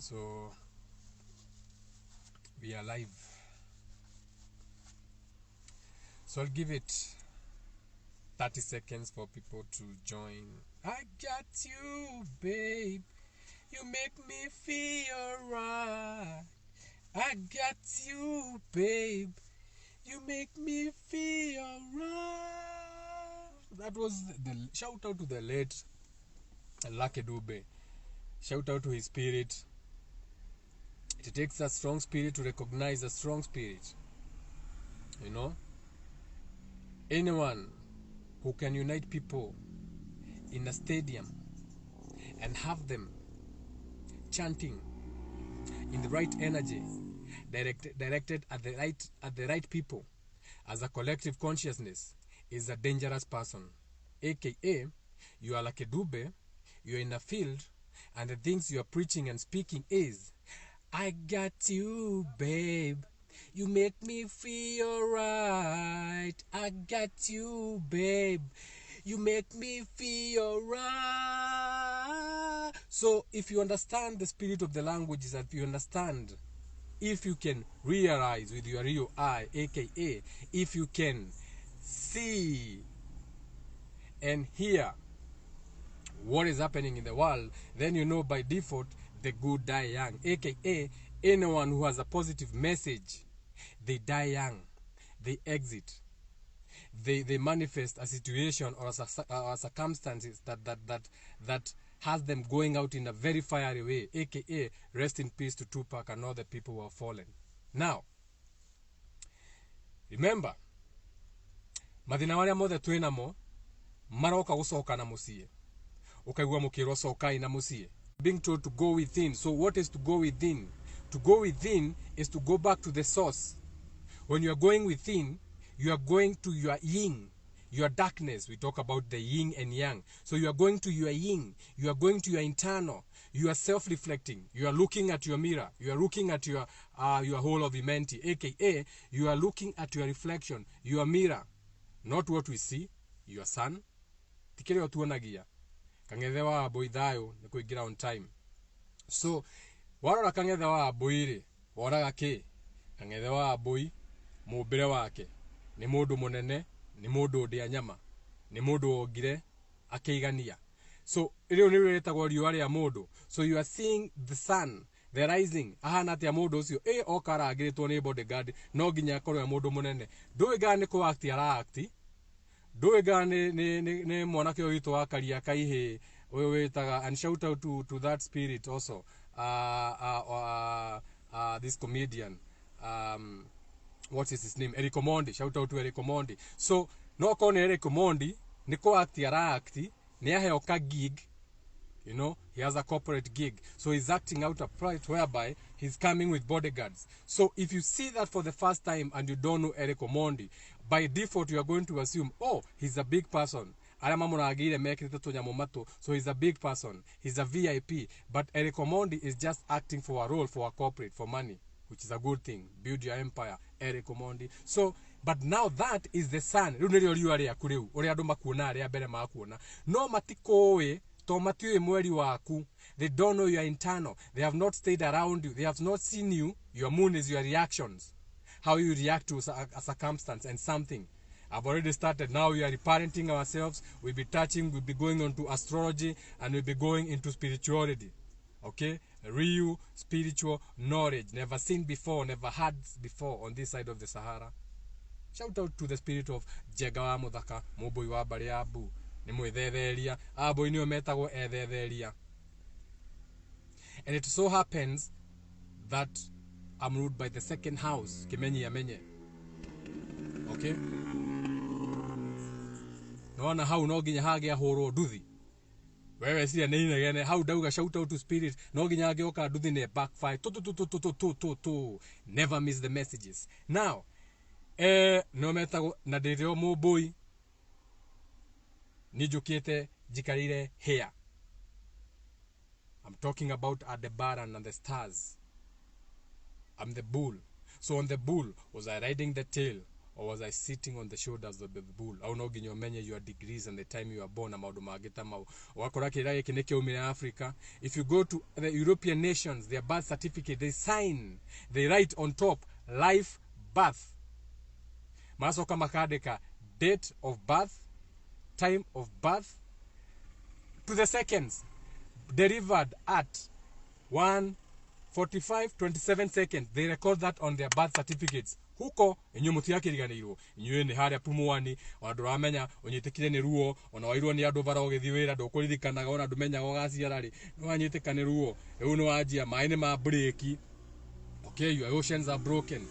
So we are live. So I'll give it 30 seconds for people to join. I got you, babe. You make me feel right. I got you, babe. You make me feel right. That was the shout out to the late Lucky Dube. Shout out to his spirit. It takes a strong spirit to recognize a strong spirit. You know? Anyone who can unite people in a stadium and have them chanting in the right energy, directed at the right people as a collective consciousness, is a dangerous person. AKA, you are like a dube, you are in a field, and the things you are preaching and speaking is, I got you, babe. You make me feel right. I got you, babe. You make me feel right. So if you understand the spirit of the languages, if you understand, if you can realize with your real eye, aka if you can see and hear what is happening in the world, then you know by default the good die young, aka anyone who has a positive message, they die young, they exit, they manifest a situation or a circumstances that has them going out in a very fiery way, aka rest in peace to Tupac and all the people who have fallen. Now remember, mathina maria mothe twinamo maroka gucoka na mucie, ukaigua mukiro sokai na mucie, being told to go within. So what is to go within? To go within is to go back to the source. When you are going within, you are going to your yin, your darkness. We talk about the yin and yang. So you are going to your yin, you are going to your internal, you are self-reflecting, you are looking at your mirror, you are looking at your whole of humanity, aka you are looking at your reflection, your mirror, not what we see, your sun. Tikere otuonagia. Kangethe wa boy thayo ni kuingira on time. So warora kangethe wa boy ri, woraga ki? Kangethe wa boy mumbire wake ni mundu munene, ni mundu ndia nyama, ni mundu ogire akeigania. So riu ni retagwo riua ria mundu. So you are seeing the sun, the rising. Ahana atia mundu ucio okara agiritwo ni bodyguard, no nginya akorwo mundu munene. Nduiga ni ku act ara act. Nduiga ni mwanake oyitu akaria kaihe uyu witaga, and shout out to that spirit also, this comedian, what is his name, Eric Omondi. Shout out to Eric Omondi. So no kone Eric Omondi ni ko act ara act, ni aheo ka gig, you know, he has a corporate gig, so he's acting out a part whereby he's coming with bodyguards. So if you see that for the first time and you don't know Eric Omondi, by default you are going to assume, oh, he's a big person, so he's a big person, he's a VIP. But Eric Omondi is just acting for a role, for a corporate, for money, which is a good thing. Build your empire, Eric Omondi. So but now that is the sun. No matikoe to matiwe mweri waku. They don't know your internal. They have not stayed around you. They have not seen you. Your moon is your reactions, how you react to a circumstance and something. I've already started. Now we are reparenting ourselves. We'll be going on to astrology, and we'll be going into spirituality. Okay? Real spiritual knowledge. Never seen before, never had before on this side of the Sahara. Shout out to the spirit of Jegawa Mudaka, Moboi wa Bariabu, Nimuetheria, Aboy New Metago Etheria. And it so happens that I'm ruled by the second house, Kimenyi Yamenye. Okay? Naona how no ginya hage horo duthi. Wewe si nini gene how dauga shout out to spirit no ginya hage oka duthi ne backfire to. Never miss the messages. Now, no metago na dereo mo boy nijukite jikarire here. I'm talking about Aldebaran and the stars. I'm the bull. So on the bull was I riding the tail or was I sitting on the shoulders of the bull? Au no ginyo menye your degrees and the time you were born, amaudu magita mau. Wakora kira yeke neke umire Africa. If you go to the European nations, their birth certificate, they write on top, life, birth. Masoka makadeka, date of birth, time of birth, to the seconds, delivered at 1:45:27 seconds. They record that on their birth certificates. Huko enyo mutiakiriganirwo inywe ni haria pumuani andu ramenya onyitikire ni ruo ona wairwo ni andu bara ogithiwira ndukuririkanaga ona ndumenya gogaciara ri no wanyitikane ruo riu ni wajia mai ni ma break. Okay, your oceans are broken.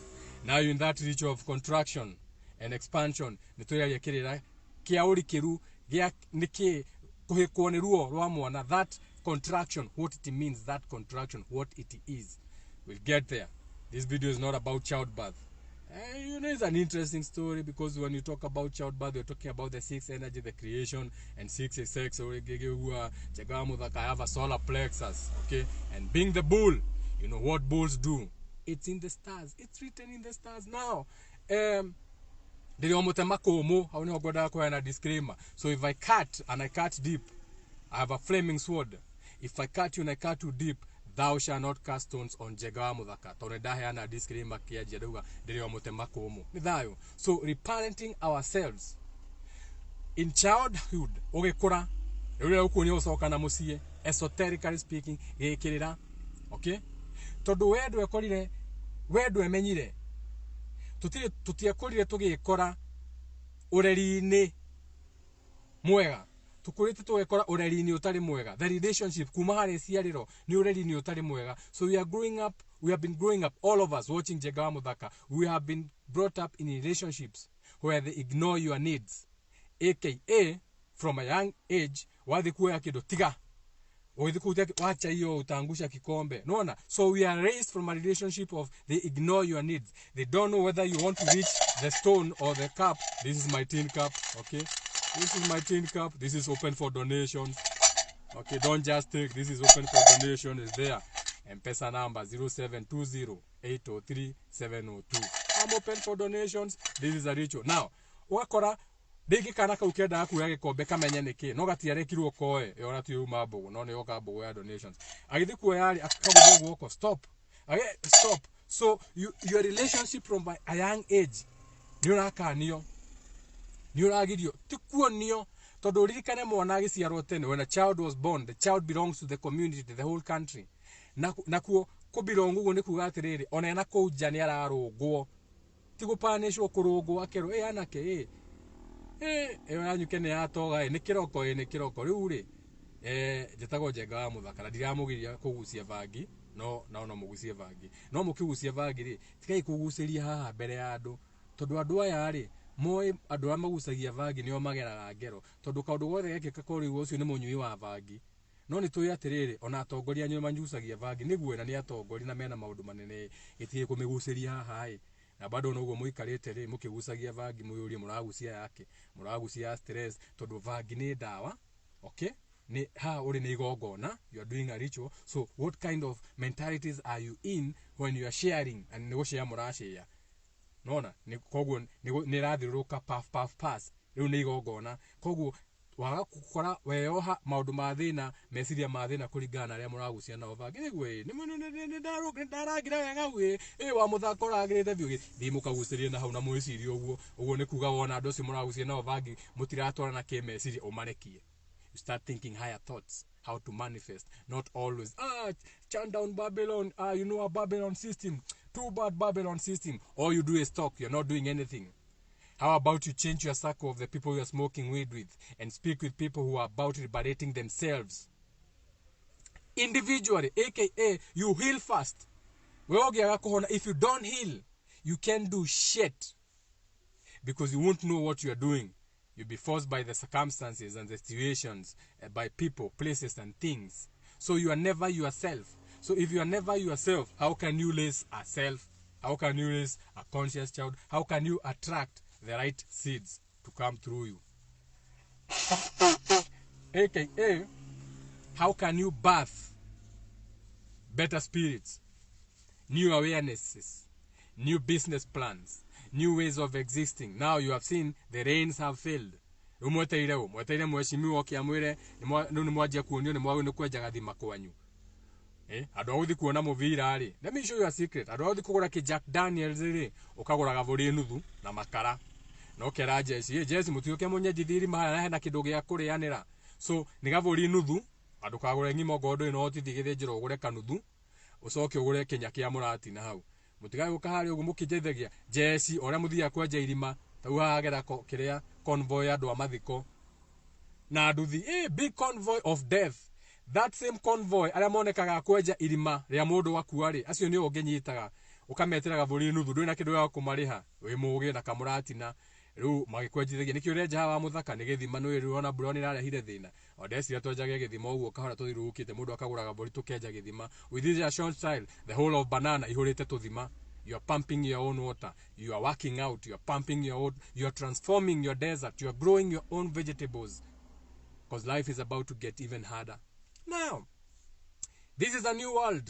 Now you're in that reach of contraction and expansion. Nitoya kirira kia uri kiru gia niki kuhikwo ni ruo rwa mwana. That contraction, what it means, that contraction, what it is. We'll get there. This video is not about childbirth. You know, it's an interesting story because when you talk about childbirth, you're talking about the sixth energy, the creation, and six is sex. I have a solar plexus, okay? And being the bull, you know what bulls do. It's in the stars. It's written in the stars now. Disclaimer. So if I cut and I cut deep, I have a flaming sword. If I cut you and I cut you deep, thou shalt not cast stones on Jegawa Muthaka. Tonedaheana disclaimer kia jeduga ndio mutemako umu. Nithayo. So reparenting ourselves in childhood. Ogekora rero ukuni osoka na mucie, esoterically speaking gekirira. Okay? Tondu wedu ekorire wedu emenyire. Tutiakorire tugikora ureri-ini mwega. Tukurite tugekora ureri-ini utari mwega. The relationship kuma hari ciariro ni ureri-ini utari mwega. So we have been growing up, all of us watching Jegawa Muthaka. We have been brought up in relationships where they ignore your needs, aka from a young age wathikuya kido tiga wacha hiyo utangusha kikombe. Naona, so we are raised from a relationship of they ignore your needs. They don't know whether you want to reach the stone or the cup. This is my tin cup, okay? This is my tin cup. This is open for donations. Okay, don't just take. This is open for donation. It's there. M-Pesa number 0720-803-702. I'm open for donations. This is a ritual. Now, wakora digi kana ka ukenda aku ya gikombe kamenya niki no gatiare kirwo koe yora tu mabugo no ne yoka bugo ya donations agithi kuoyari akabugo woko stop. Okay, stop. So your relationship from a young age ni urakanio ni uragirio tikuonio tondu ririkane mwana agiciarwo tene. When a child was born, the child belongs to the community, to the whole country. Nakuo kubirungu go ni kuga atiriri ona na kuja ni ararungwo tigupanishwo kurungwo akero anake anyukene atoga ni kiroko riu ri jetago Jegawa Muthaka na ndiramugiria kugucia vangi no mugucie vangi no mukigucia vangi ri tikai kuguciria haha mbere ya andu tondu andu aya ri moi andu amagucagia vangi nio mageraga ngero tondu kaundu gothe gekika kuri ucio ni munyui wa vangi no ni tuya atiriri ona atongoria nyo manyucagia vangi niguo na ni atongori na mena maundu manene itie kumiguciria haha na bado no go muikarite ri mukigucagia vangi muyuri muragucia yake muragucia stress tondu vangi ni dawa. Okay, ni ha uri ni igongona, you are doing a ritual. So what kind of mentalities are you in when you are sharing and negotiate murashia? Nona ni koguo ni rathiruka pass riu ni igongona koguo waga gukora weyoha maundu ma thina meciria ma thina kuringana ria muragucia na vangi niguo ni ndaragira wega gwe wa muthako ragirite biu thi mukaguciria na hau na mwiciria uguo ni kuga wona andu cio muragucia na vangi mutiratwara na kimeciria umarekie. You start thinking higher thoughts, how to manifest, not always chant down Babylon, you know a Babylon system, too bad Babylon system. All you do is talk, you're not doing anything. How about you change your circle of the people you are smoking weed with and speak with people who are about liberating themselves individually, aka you heal first. If you don't heal, you can't do shit because you won't know what you are doing. You'll be forced by the circumstances and the situations, by people, places, and things. So you are never yourself. So if you are never yourself, how can you raise a self? How can you raise a conscious child? How can you attract the right seeds to come through you? AKA, how can you birth better spirits, new awarenesses, new business plans, new ways of existing. Now you have seen the rains have failed. Mweteire mweshimiwa kiamwire ni mwajia kuonio ni mwawe ni kweja gathima kwanyu. Adu authi kuona muvira ri. Let me show you a secret. Adu authi kugura ki Jack Daniels ri, ukagura gavuri nuthu na makara. No kera Jesse, Jesse mutioke munye jithiri mahana hena kindu gia kurianira. So ni gavuri nuthu, adu kagura ngimo godo ino otithi githijiro ugure kanuthu, ucoke ugure kinya kia murati na hau. Mutigai ukahari ugu mukijethegia Jesse oria muthia kwenja irima, tau hagera kiria convoy adu amathiko. Na aduthi big convoy of death. That same convoy aria monekaga kwenja irima ria mundu wakuari, acio ni ongenyitaga ukametera gavuri nuthu ndwina kindu ya kumariha wi mugi na kamurati na riu magikwenjithagia nikio reja wa muthaka ni githima no iriona brown iraria hire thina odesira twenjage githima uguo kahora tuthirukite mundu akagura gavuri tukenja githima with this a short style the whole of banana ihurite tuthima. You are pumping your own water, you are working out, you are pumping your own, you are transforming your desert, you are growing your own vegetables, because life is about to get even harder. Now, this is a new world.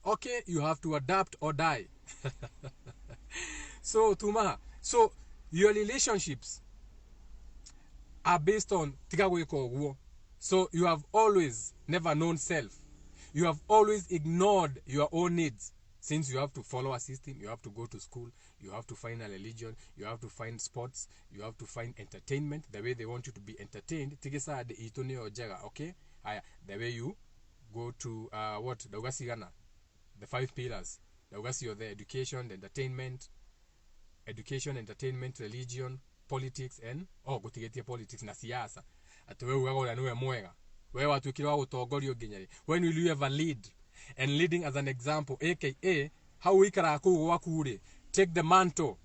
Okay, you have to adapt or die. So, Tumaha. So, your relationships are based on Tigaweko. So, you have always never known self. You have always ignored your own needs. Since you have to follow a system, you have to go to school, you have to find a religion, you have to find sports, you have to find entertainment, the way they want you to be entertained. Tigesa de itone ojega, okay? The way you go to the 5 pillars. The education, the entertainment, religion, politics, and gutigetia politics na siasa. Atuwe ugago niwe mwega. Wewe watukirwa gutongorio ginyari. When will you ever lead? And leading as an example, aka how wikara ku wakure. Take the mantle.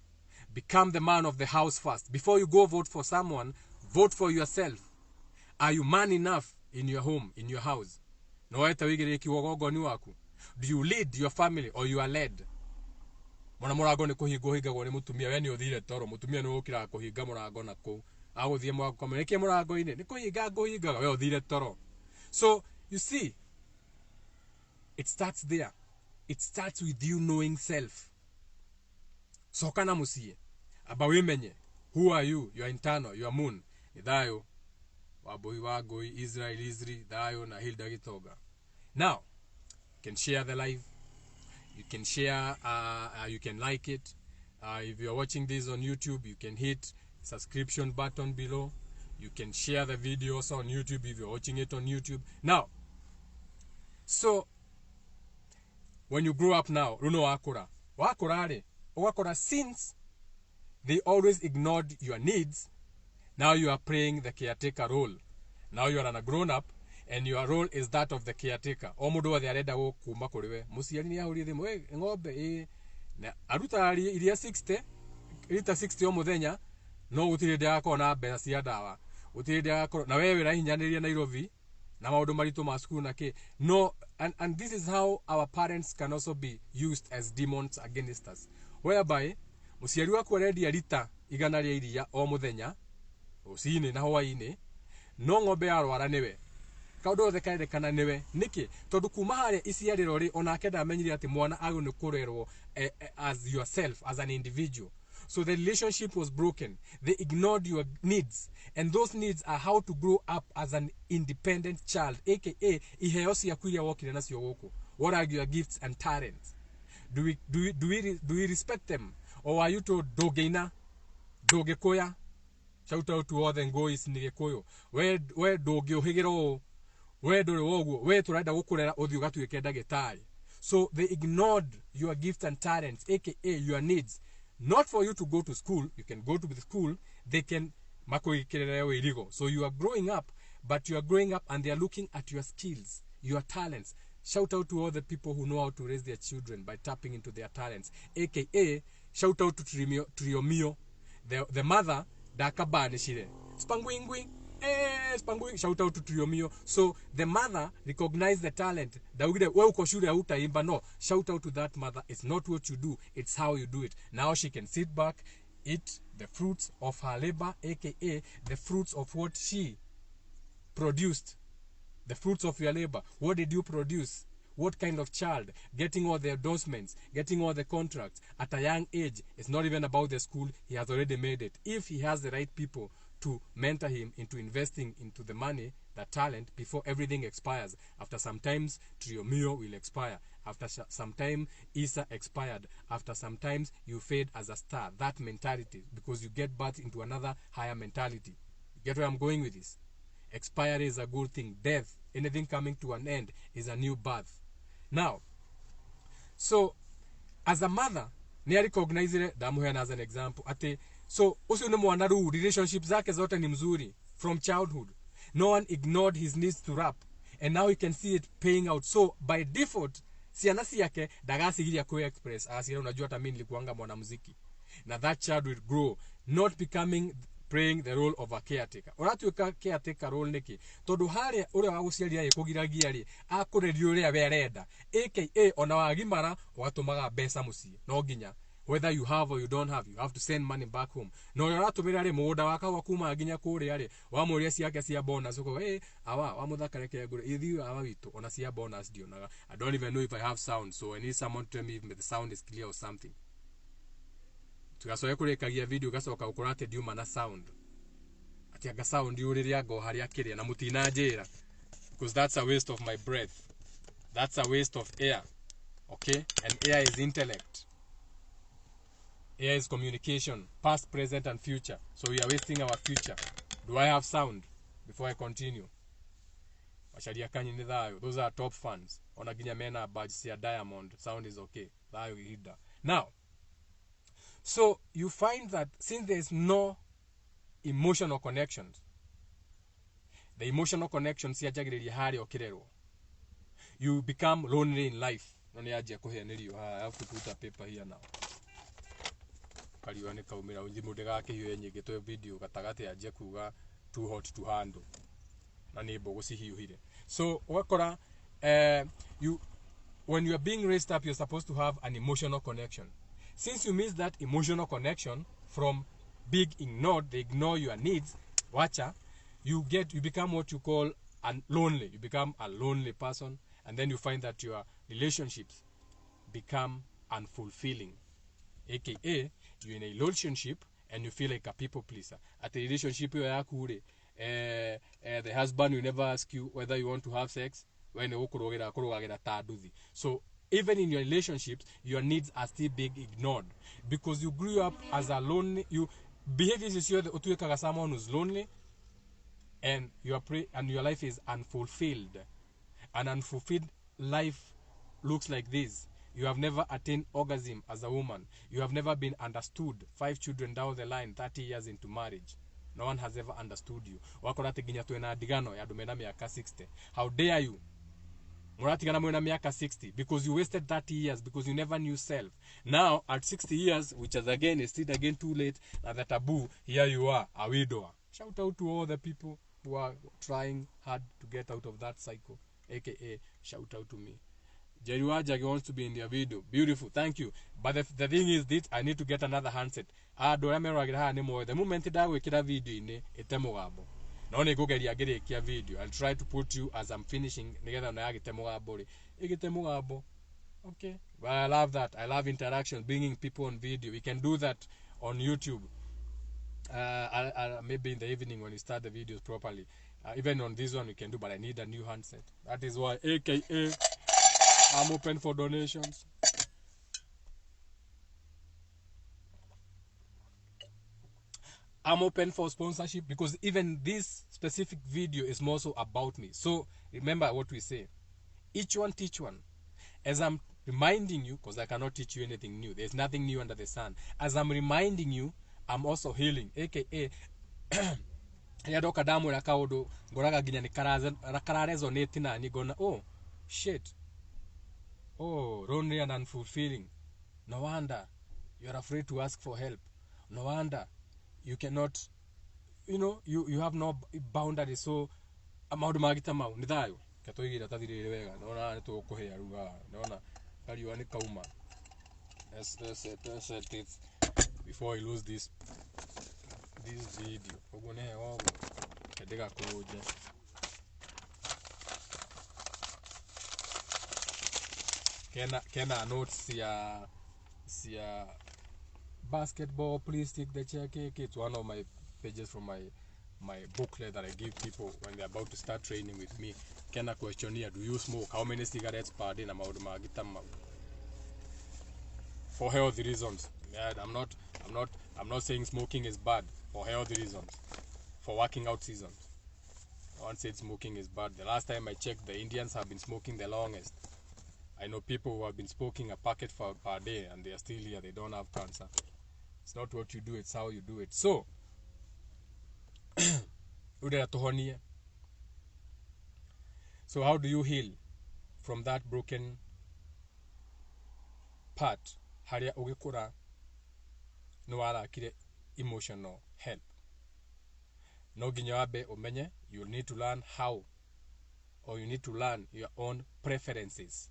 Become the man of the house first. Before you go vote for someone, vote for yourself. Are you man enough in your home, in your house? No weta wigire kiwogogo ni waku. Do you lead your family or you are led? Mwana murago ni kuhingo higagwo ni mutumia we ni uthire toro mutumia ni ukira kuhinga murago na ku aguthie mwago komereke murago ine ni kuhinga nguhinga we uthire toro. So you see, it starts there. It starts with you knowing self. So kana musie aba wimenye who are you, your internal, your moon idayo waboi wagoi Israel Isri dayo na Hilda Gitoga. Now you can share the live, you can share, you can like it. If you are watching this on YouTube, you can hit subscription button below. You can share the videos on YouTube if you're watching it on YouTube. Now, so when you grow up now, runo wakora since they always ignored your needs, now you are playing the caretaker role. Now you are a grown up, and your role is that of the caretaker. Omudo wa areda wo kuma kuriwe. Musiari ni ahuri mwe ng'ombe na aruta iria 60 rita 60 omuthenya no utiride yako na bena cia dawa. Utiride yako na wewe rahinyaniria Nairobi na maundu maritu ma school na ke. No, and this is how our parents can also be used as demons against us. Whereby musiari wako redia rita igana ria iria omuthenya ucine na hwaine no ng'ombe yarwara niwe kaudo thekaire kana niwe niki tondu kuma haria iciariro ri onake ndamenyire ati mwana agu ni kurerwo as yourself, as an individual. So the relationship was broken. They ignored your needs, and those needs are how to grow up as an independent child, aka iheo cia kwiria wokire nacio guku. What are your gifts and talents? Do we respect them, or are you to dogeina dogekoya? Shout out to all the ngois nigekuyo. We doge uhigiro we dore woguo we turenda gukurera uthi ugatuike ndagitari. So they ignored your gifts and talents, aka your needs. Not for you to go to school. You can go to the school. They can makoikerera we irigo. So you are growing up, but you are growing up and they are looking at your skills, your talents. Shout out to all the people who know how to raise their children by tapping into their talents, aka shout out to Triomio, the mother dakabane shire spangwingwi spangwing. Shout out to Triomio. So the mother recognized the talent. Daugide we uko shule hautaimba. No, shout out to that mother. It's not what you do, it's how you do it. Now she can sit back, eat the fruits of her labor, aka the fruits of what she produced. The fruits of your labor. What did you produce? What kind of child? Getting all the endorsements, getting all the contracts at a young age. It's not even about the school. He has already made it. If he has the right people to mentor him into investing into the money, the talent, before everything expires. After some times, Triomio will expire. After some time, Isa expired. After some times, you fade as a star. That mentality, because you get birth into another higher mentality. You get where I'm going with this? Expiry is a good thing. Death, anything coming to an end, is a new birth. Now, so, as a mother, ni recognize it, damuhena as an example. Ate, so, usi unemwana ru, relationships zake zote ni mzuri, from childhood. No one ignored his needs to rap. And now you can see it paying out. So, by default, sianasi yake, dagasi hili ya express. Asi unajua hata mimi nilikuanga mwanamuziki. Now that child will grow, not becoming playing the role of a caretaker. Oratuika caretaker role niki. Tondu haria uria waguciarira ikugiragia ri akurerio uria werenda. AKA ona wagimara watumaga mbeca mucie. No ginya whether you have or you don't have, you have to send money back home. No uratumira ri muda waka wakuma ginya kuria ri wamuria ciake cia bonus uko awa wamuthakareke ngure ithiu awa witu ona cia bonus dionaga. I don't even know if I have sound, so I need someone to tell me if the sound is clear or something. Tugasoya kurekagia video gasoka ukurate diuma na sound. Atiaga sound yuriria go haria kiria na mutina njira, because that's a waste of my breath. That's a waste of air. Okay? And air is intellect. Air is communication, past, present and future. So we are wasting our future. Do I have sound before I continue? Washaria kanyi ni thayo. Those are top fans. Onaginya mena badge cia Diamond. Sound is okay. Thayo gihida. Now, so you find that since there is no emotional connections, the emotional connections yajagiriria hari okirerwo, you become lonely in life. None aje kuhenirio. I have to put a paper here now. Kariwa ni kaumira unzimu ndegake hiyo yenye gitwe video gatagate aje kuga too hot to handle. Na ni bogo si hiuhire. So wakora you when you are being raised up, you're supposed to have an emotional connection. Since you miss that emotional connection from being ignored, they ignore your needs, watcha, you become what you call lonely. You become a lonely person, and then you find that your relationships become unfulfilling. AKA, you're in a relationship and you feel like a people pleaser. At a relationship, the husband will never ask you whether you want to have sex. So even in your relationships, your needs are still being ignored because you grew up as a lonely. You behave as if someone who's lonely, and your life is unfulfilled. An unfulfilled life looks like this. You have never attained orgasm as a woman. You have never been understood. 5 children down the line, 30 years into marriage. No one has ever understood you. Wakorate ginya tuena digano ya dumena miaka 60. How dare you? Muratigana mwena miaka 60 because you wasted 30 years because you never knew self. Now at 60 years, which is still again too late, and the taboo, here you are, a widower. Shout out to all the people who are trying hard to get out of that cycle. AKA, shout out to me. Jeriwajagi wants to be in their video. Beautiful, thank you. But the thing is this, I need to get another handset. The moment that we get a video in etemogabo. No ne go get a video. I'll try to put you as I'm finishing together na etemogabo. Etemogabo. Okay. But I love that. I love interaction, bringing people on video. We can do that on YouTube. Maybe in the evening when you start the videos properly. Even on this one we can do, but I need a new handset. That is why, AKA, I'm open for donations. I'm open for sponsorship because even this specific video is more so about me. So remember what we say. Each one teach one. As I'm reminding you, because I cannot teach you anything new. There's nothing new under the sun. As I'm reminding you, I'm also healing. AKA, yadoka damu la kaudo, goraga ginya ni resonate na ni gonna, oh, shit. Oh, lonely and unfulfilling. No wonder you're afraid to ask for help. No wonder you cannot, you have no boundaries. So, amaudu magita mau nithayo. Katoigira tathirire wega. Naona neto kuhea ruga. Naona kariwa ni kauma. Let's set it before I lose this video. Ogone wago. Kedega kuja. kena notes ya basketball, please take the chair cake. It's one of my pages from my booklet that I give people when they're about to start training with me. Kena questionnaire, do you smoke? How many cigarettes per day? For healthy reasons. Yeah, I'm not saying smoking is bad. For healthy reasons. For working out seasons. No one said smoking is bad. The last time I checked, the Indians have been smoking the longest. I know people who have been smoking a packet per day and they are still here. They don't have cancer. It's not what you do, it's how you do it. So, so how do you heal from that broken part? Haria ugikura no warakire emotional help. No ginya wabe umenye, you need to learn how, or you need to learn your own preferences.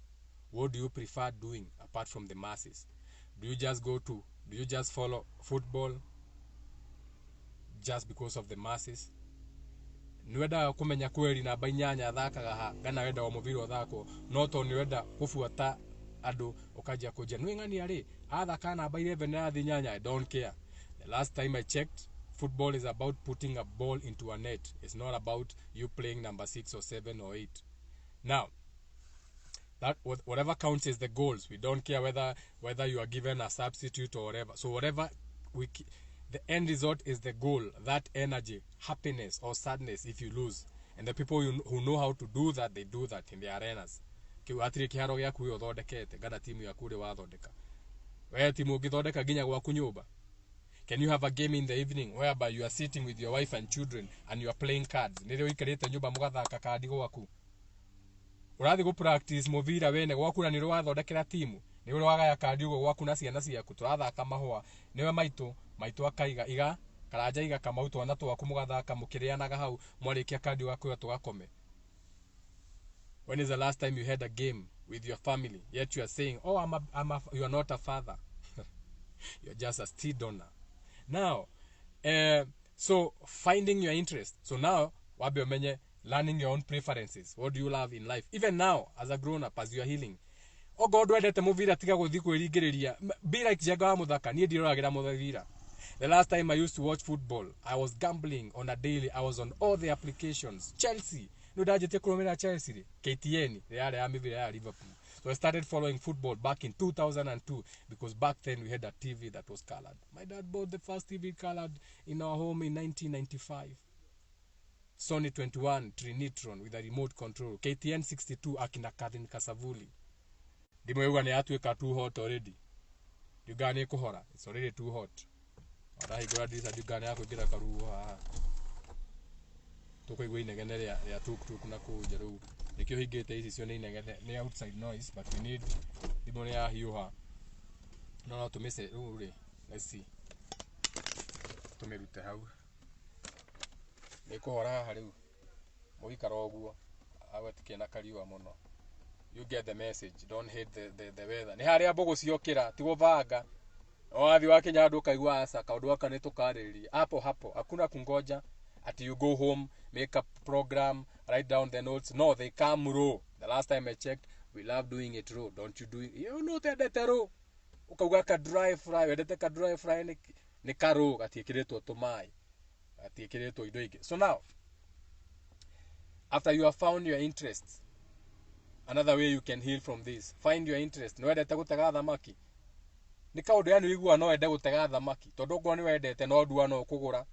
What do you prefer doing apart from the masses? Do you just follow football just because of the masses? Niweda kumenya kweli na bainyanya thakaga ha gana wenda o mubiro thako no to niwenda kufuata adu ukaja kuja nwingani ari athaka na baire vena thi nyanya. I don't care. The last time I checked, football is about putting a ball into a net. It's not about you playing number 6 or 7 or 8. Now, that whatever counts is the goals. We don't care whether you are given a substitute or whatever. So whatever the end result is the goal. That energy, happiness or sadness if you lose. And the people who know how to do that, they do that in the arenas. Kiwatiri kiharo gyaku yo thondekete gana timu yaku ri wathondeka. We timu ngithondeka ginya gwaku nyumba. Can you have a game in the evening whereby you are sitting with your wife and children and you are playing cards? Nirio ikarite nyumba mugathaka kadi gwaku. Urathi go practice movira wene gwaku na niro wathondekera timu. Niro wagaya kadi ugo gwaku na ciana ciaku. Turathaka mahwa. Niwe maitu akaiga iga karanja iga kamauto na twaku mugathaka mukirianaga hau mwarikia kadi gwaku tugakome. When is the last time you had a game with your family? Yet you are saying, oh, you are not a father. You're just a still donor. Now, so finding your interest. So now, wabe omenye, learning your own preferences. What do you love in life? Even now, as a grown-up, as you are healing. Oh God, wendete muvira tiga guthi kwirigiriria. Be like Jaga muthaka, nie ndiragira muvira. The last time I used to watch football, I was gambling on a daily. I was on all the applications. Chelsea. No dajete kuromera Chelsea. KTN. They are Liverpool. So I started following football back in 2002 because back then we had a TV that was colored. My dad bought the first TV colored in our home in 1995. Sony 21 Trinitron with a remote control. KTN 62 akina Karin Kasavuli. Dimo yuga ni atuika too hot already. Yugani kuhora. It's already too hot. Ora higura disa yugani yako gira karuha. Toko igwe inegene ya tuk na kuja ru. Nikio higete hizi sio inegene ni outside noise, but we need dimo ya hiuha. No tumise uri. Let's see. Tumerute hau. Nikuhora hariu. Muikara oguo. Awetike na kariwa muno. You get the message. Don't hate the weather. Ni haria mbogo ciokira ti guvanga. Wathi wa Kenya andu kaigwa asa kaundu waka ni tukaririria. Hapo hakuna kungoja ati you go home, make a program, write down the notes. No, they come raw. The last time I checked, we love doing it raw. Don't you do it? You know that raw. Ukauga ka dry fry, wedete ka dry fry ni karo gatikiretwo tumai. Gatikiretwo indo ingi. So now, after you have found your interests, another way you can heal from this. Find your interest. No wendete gutega thamaki. Ni kaundu yani igua no wende gutega thamaki. Tondu ngo ni wendete no ndua no kugura.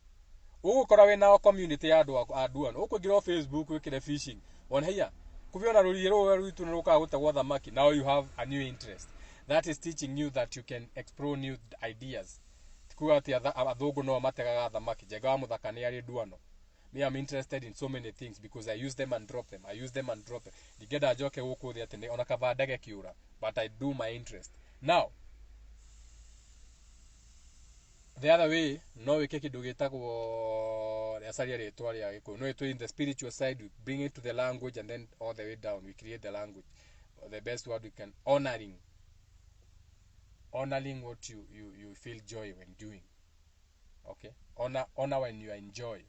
Ugukora we na community ya andua no ukwingira Facebook wikire fishing. On here. Kuviona ruri rwitu ni ruka gutegwa thamaki. Now you have a new interest. That is teaching you that you can explore new ideas. Tikuwa ati athungu no mategaga thamaki. Jega muthaka ni ari duano. Me, I'm interested in so many things because I use them and drop them. Digeda joke woku the atende onakava dege kiura, but I do my interest. Now, the other way, no we keki dugeta ko asali retwa ya iko. No in the spiritual side, we bring it to the language and then all the way down we create the language. The best word we can honoring what you feel joy when doing. Okay? Honor when you enjoy.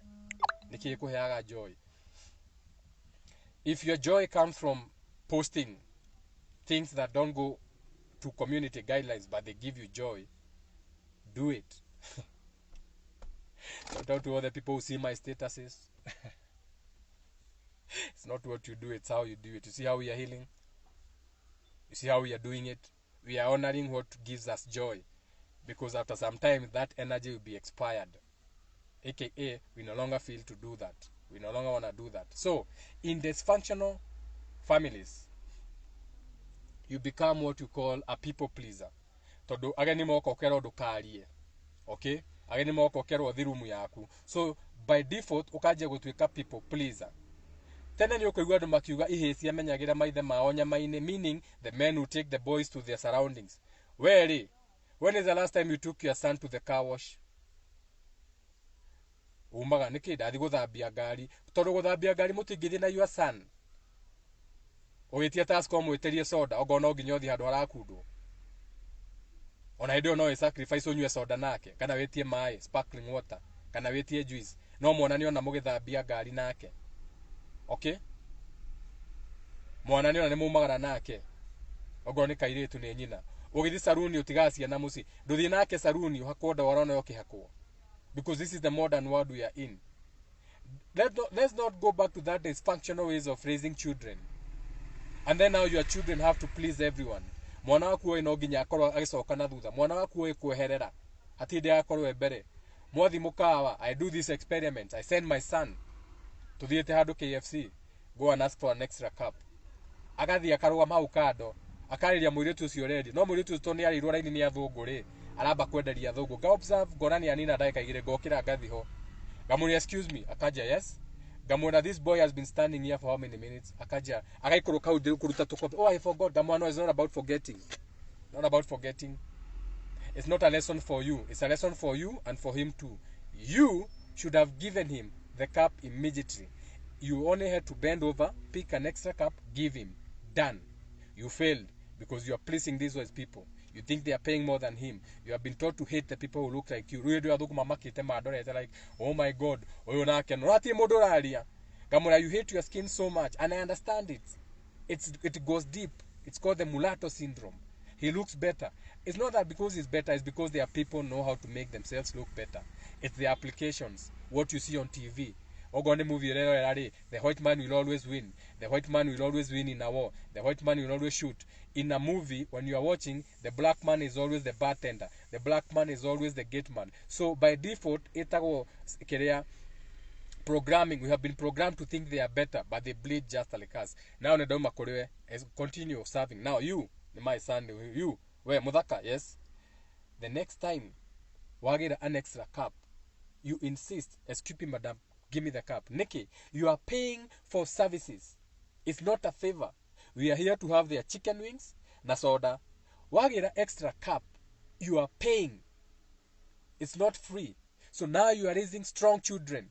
Nikikuheaga joy. If your joy comes from posting things that don't go to community guidelines but they give you joy, do it. Shout out to all the people who see my statuses. It's not what you do, it's how you do it. You see how we are healing? You see how we are doing it? We are honoring what gives us joy. Because after some time, that energy will be expired. AKA, we no longer feel to do that. We no longer want to do that. So, in dysfunctional families, you become what you call a people pleaser. Todo ageni moko kero dukarie. Okay? Ageni moko kero thirumu yaku. So, by default, ukaje gutwika people pleaser. Tena ni ukigwa andu makiuga iheci amenyagira maithe mao nyamaine, meaning the men who take the boys to their surroundings. Where? When is the last time you took your son to the car wash? Umaga niki ndathi guthambia ngari. Tondu guthambia ngari mutingithi na your son. Ugitia task mwiterie soda, ogo no nginya uthi handu harakundwo. Ona hindi no sacrifice unywe soda nake, kana wetie mai, sparkling water, kana wetie juice. No mwana ni ona mugithambia ngari nake. Okay? Mwana ni ona ni mumagana nake. Ogo ni kairitu ni nyina. Ugithi saruni utigacia na muci. Nduthi nake saruni uhakonda warona yokihakwo. Because this is the modern world we are in. Let's not go back to that dysfunctional ways of raising children. And then now your children have to please everyone. Mwana waku we no nginya akorwo agicoka na thutha. Mwana waku we kweherera. Hatinde akorwo mbere. Mwathi mukawa, I do this experiment. I send my son to thiete handu KFC. Go and ask for an extra cup. Agathi akarwa mau kado. Akariria muiritu ucio ready. No muiritu ucio ni arirwo raini ni athungu ri. Aramba kwenderia thungu. Ga observe gorani anina ndaika igire gokira ngathi ho. Gamuri excuse me. Akaja yes. Gamura this boy has been standing here for how many minutes? Akaja agaikuruka uthi kuruta tukope. Oh, I forgot. Gamwana is not about forgetting. Not about forgetting. It's not a lesson for you. It's a lesson for you and for him too. You should have given him the cup immediately. You only had to bend over, pick an extra cup, give him. Done. You failed because you are pleasing these ways people. You think they are paying more than him. You have been taught to hate the people who look like you. They're like, oh my God, you hate your skin so much. And I understand it. It goes deep. It's called the mulatto syndrome. He looks better. It's not that because he's better, it's because their people know how to make themselves look better. It's the applications, what you see on TV. Ogone movie, the white man will always win. The white man will always win in a war. The white man will always shoot. In a movie, when you are watching, the black man is always the bartender. The black man is always the gate man. So by default, programming, we have been programmed to think they are better, but they bleed just like us. Now, continue serving. Now, you, my son, you, where Mudaka, yes? The next time, wagera an extra cup, you insist, excuse me, madam, give me the cup. Nikki, you are paying for services. It's not a favor. We are here to have their chicken wings, na soda. Wagera extra cup, you are paying. It's not free. So now you are raising strong children.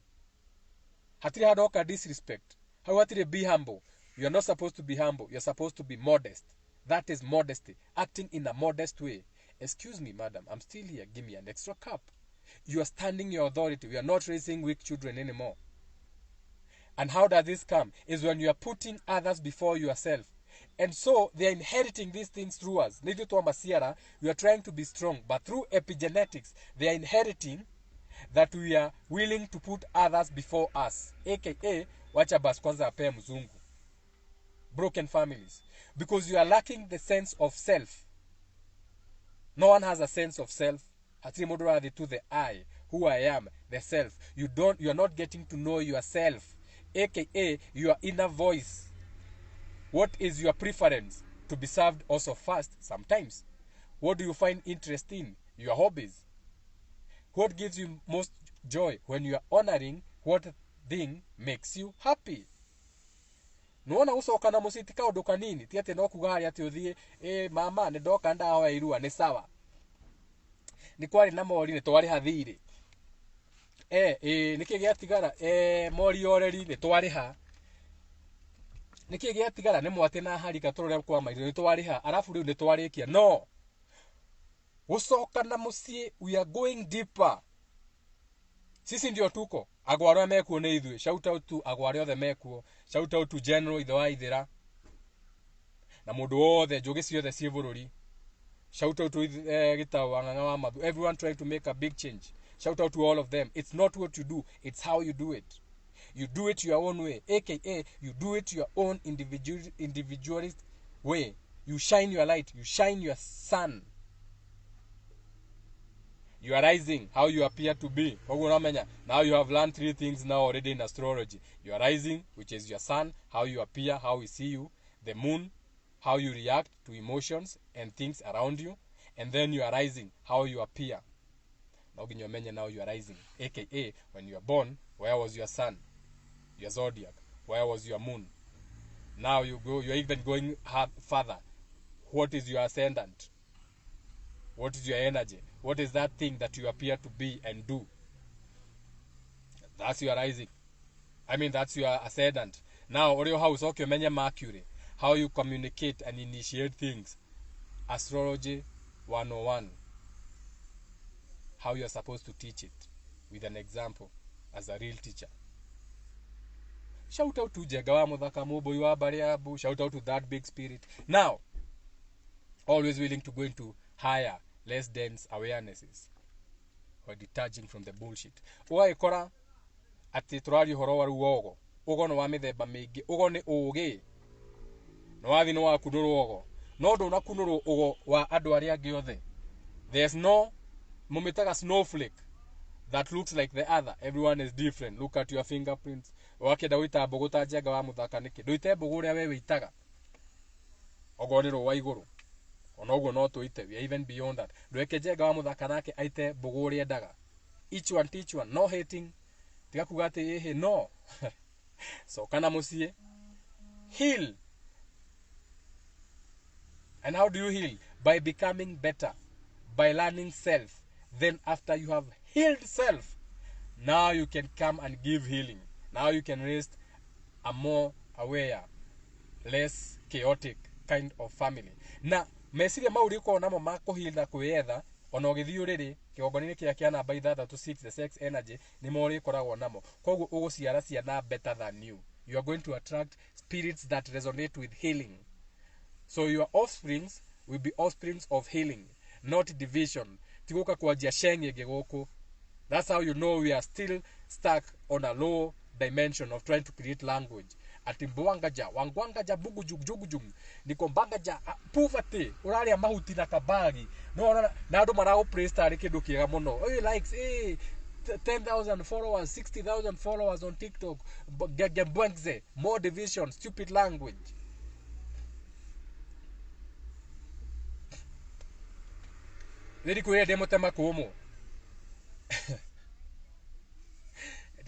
Hatiri hadoka disrespect. How hatiri be humble. You are not supposed to be humble. You are supposed to be modest. That is modesty. Acting in a modest way. Excuse me, madam, I'm still here. Give me an extra cup. You are standing your authority. We are not raising weak children anymore. And how does this come? Is when you are putting others before yourself. And so they are inheriting these things through us. We are trying to be strong. But through epigenetics, they are inheriting that we are willing to put others before us. AKA, wacha bas kwanza ape mzungu. Broken families. Because you are lacking the sense of self. No one has a sense of self. Hatiri to the I, who I am, the self. You are not getting to know yourself. AKA, your inner voice. What is your preference? To be served also first, sometimes. What do you find interesting? Your hobbies. What gives you most joy? When you are honoring what thing makes you happy. Nuona usoka na musitika odoka nini? Tiate no kugari ati uthie, mama, ne doka ndawa irua, ne sawa. Ni kwari na mori ne twari hathiri. Niki giatigara, mori oreri ne twari ha. Niki giatigara ne mwate na harika turore kwa mairo ne twari ha. Arafu riu ne twari kia. No. Usoka na musie, we are going deeper. Sisi ndio tuko. Agwaro mekuo ne ithui. Shout out to agwaro the mekuo. Shout out to General Idhoa Ithira. na mundu wothe njugi ciothe cie bururi. Shout out to Gitau Wanganga wa Mathu, everyone trying to make a big change. Shout out to all of them. It's not what you do, it's how you do it. You do it your own way, aka you do it your own individualist way. You shine your light, you shine your sun. You are rising how you appear to be. Now you have learned 3 things now already in astrology. You are rising, which is your sun, how you appear, how we see you. The moon, how you react to emotions and things around you. And then you are rising, how you appear. Now you are rising, aka when you are born, where was your sun? Your zodiac, where was your moon? Now you're even going further. What is your ascendant? What is your energy? What is that thing that you appear to be and do? That's your rising. That's your ascendant. Now, or your house, okay, Mercury, how you communicate and initiate things. Astrology 101. How you're supposed to teach it with an example as a real teacher. Shout out to Jagawa Mudhaka Muboy wa Bariabu. Shout out to that big spirit. Now, always willing to go into higher, less dense awarenesses or detaching from the bullshit. Oa ikora ati turari horo waru wogo. Ogo no wa mithemba mingi. Ogo ni ugi. No wathi no wa kunuru ogo. No ndo na kunuru ogo wa andu aria angi othe. There's no mumitaga snowflake that looks like the other. Everyone is different. Look at your fingerprints. Wakenda wita mbogo ta Njenga wa Muthaka niki. Nduite mbogo uria we witaga. Ogo ni ro wa iguru. Onoguo no tuite. We are even beyond that. Ndweke Njenga wa Muthaka nake aite mbogo uria endaga. Each one teach one. No hating. Tiga kuga ati no. So kana mucie. Heal. And how do you heal? By becoming better. By learning self. Then after you have healed self, now you can come and give healing. Now you can raise a more aware, less chaotic kind of family. Na meciria mauri ko namo makuhilda kwetha ona ugithii uriri kigongoni kia kiana by that to 6 the sex energy ni mori koragwo namo. Koguo uguciara ciana better than you. You are going to attract spirits that resonate with healing. So your offsprings will be offsprings of healing, not division. Tiguka kwajia shengege goko. That's how you know we are still stuck on a low dimension of trying to create language. Atimbwangaja, wangwangaja bugujug. Nikombangaja poverty. Uralia mahuti na kabagi. No, na ndo marago praise tari kindu kiega muno. Likes, 10,000 followers, 60,000 followers on TikTok. Gembwengze, more division, stupid language. It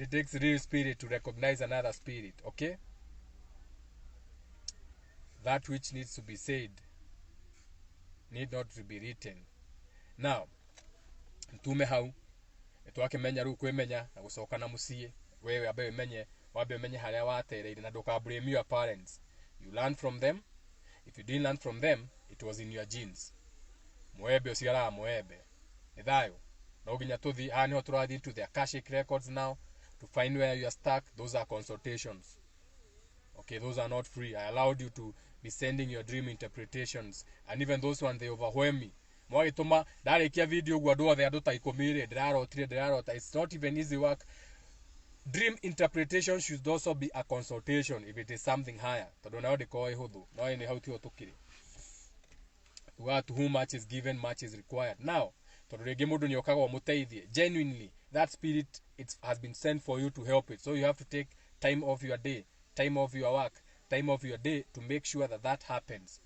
takes real spirit to recognize another spirit, okay? That which needs to be said need not to be written. Now, tume hau etwake menya ru kwemenya na gucoka na mucie wewe abe menye haria watereire na nduka blame your parents. You learn from them. If you didn't learn from them, it was in your genes. Moebe ociara moebe ithayo no ginya tuthi hani ho turathi into the Akashic records now to find where you are stuck. Those are consultations, okay? Those are not free. I allowed you to be sending your dream interpretations, and even those ones, they overwhelm me. Mwagituma ndarekia video gwa ndo the andu ta 10 ndirarota. It's not even easy work. Dream interpretation should also be a consultation if it is something higher. Tondu nayo ndiko ihuthu no ni hau ti otukire. To whom much is given, much is required. Now, genuinely, that spirit has been sent for you to help it. So you have to take time off your day, time off your work, time off your day to make sure that happens.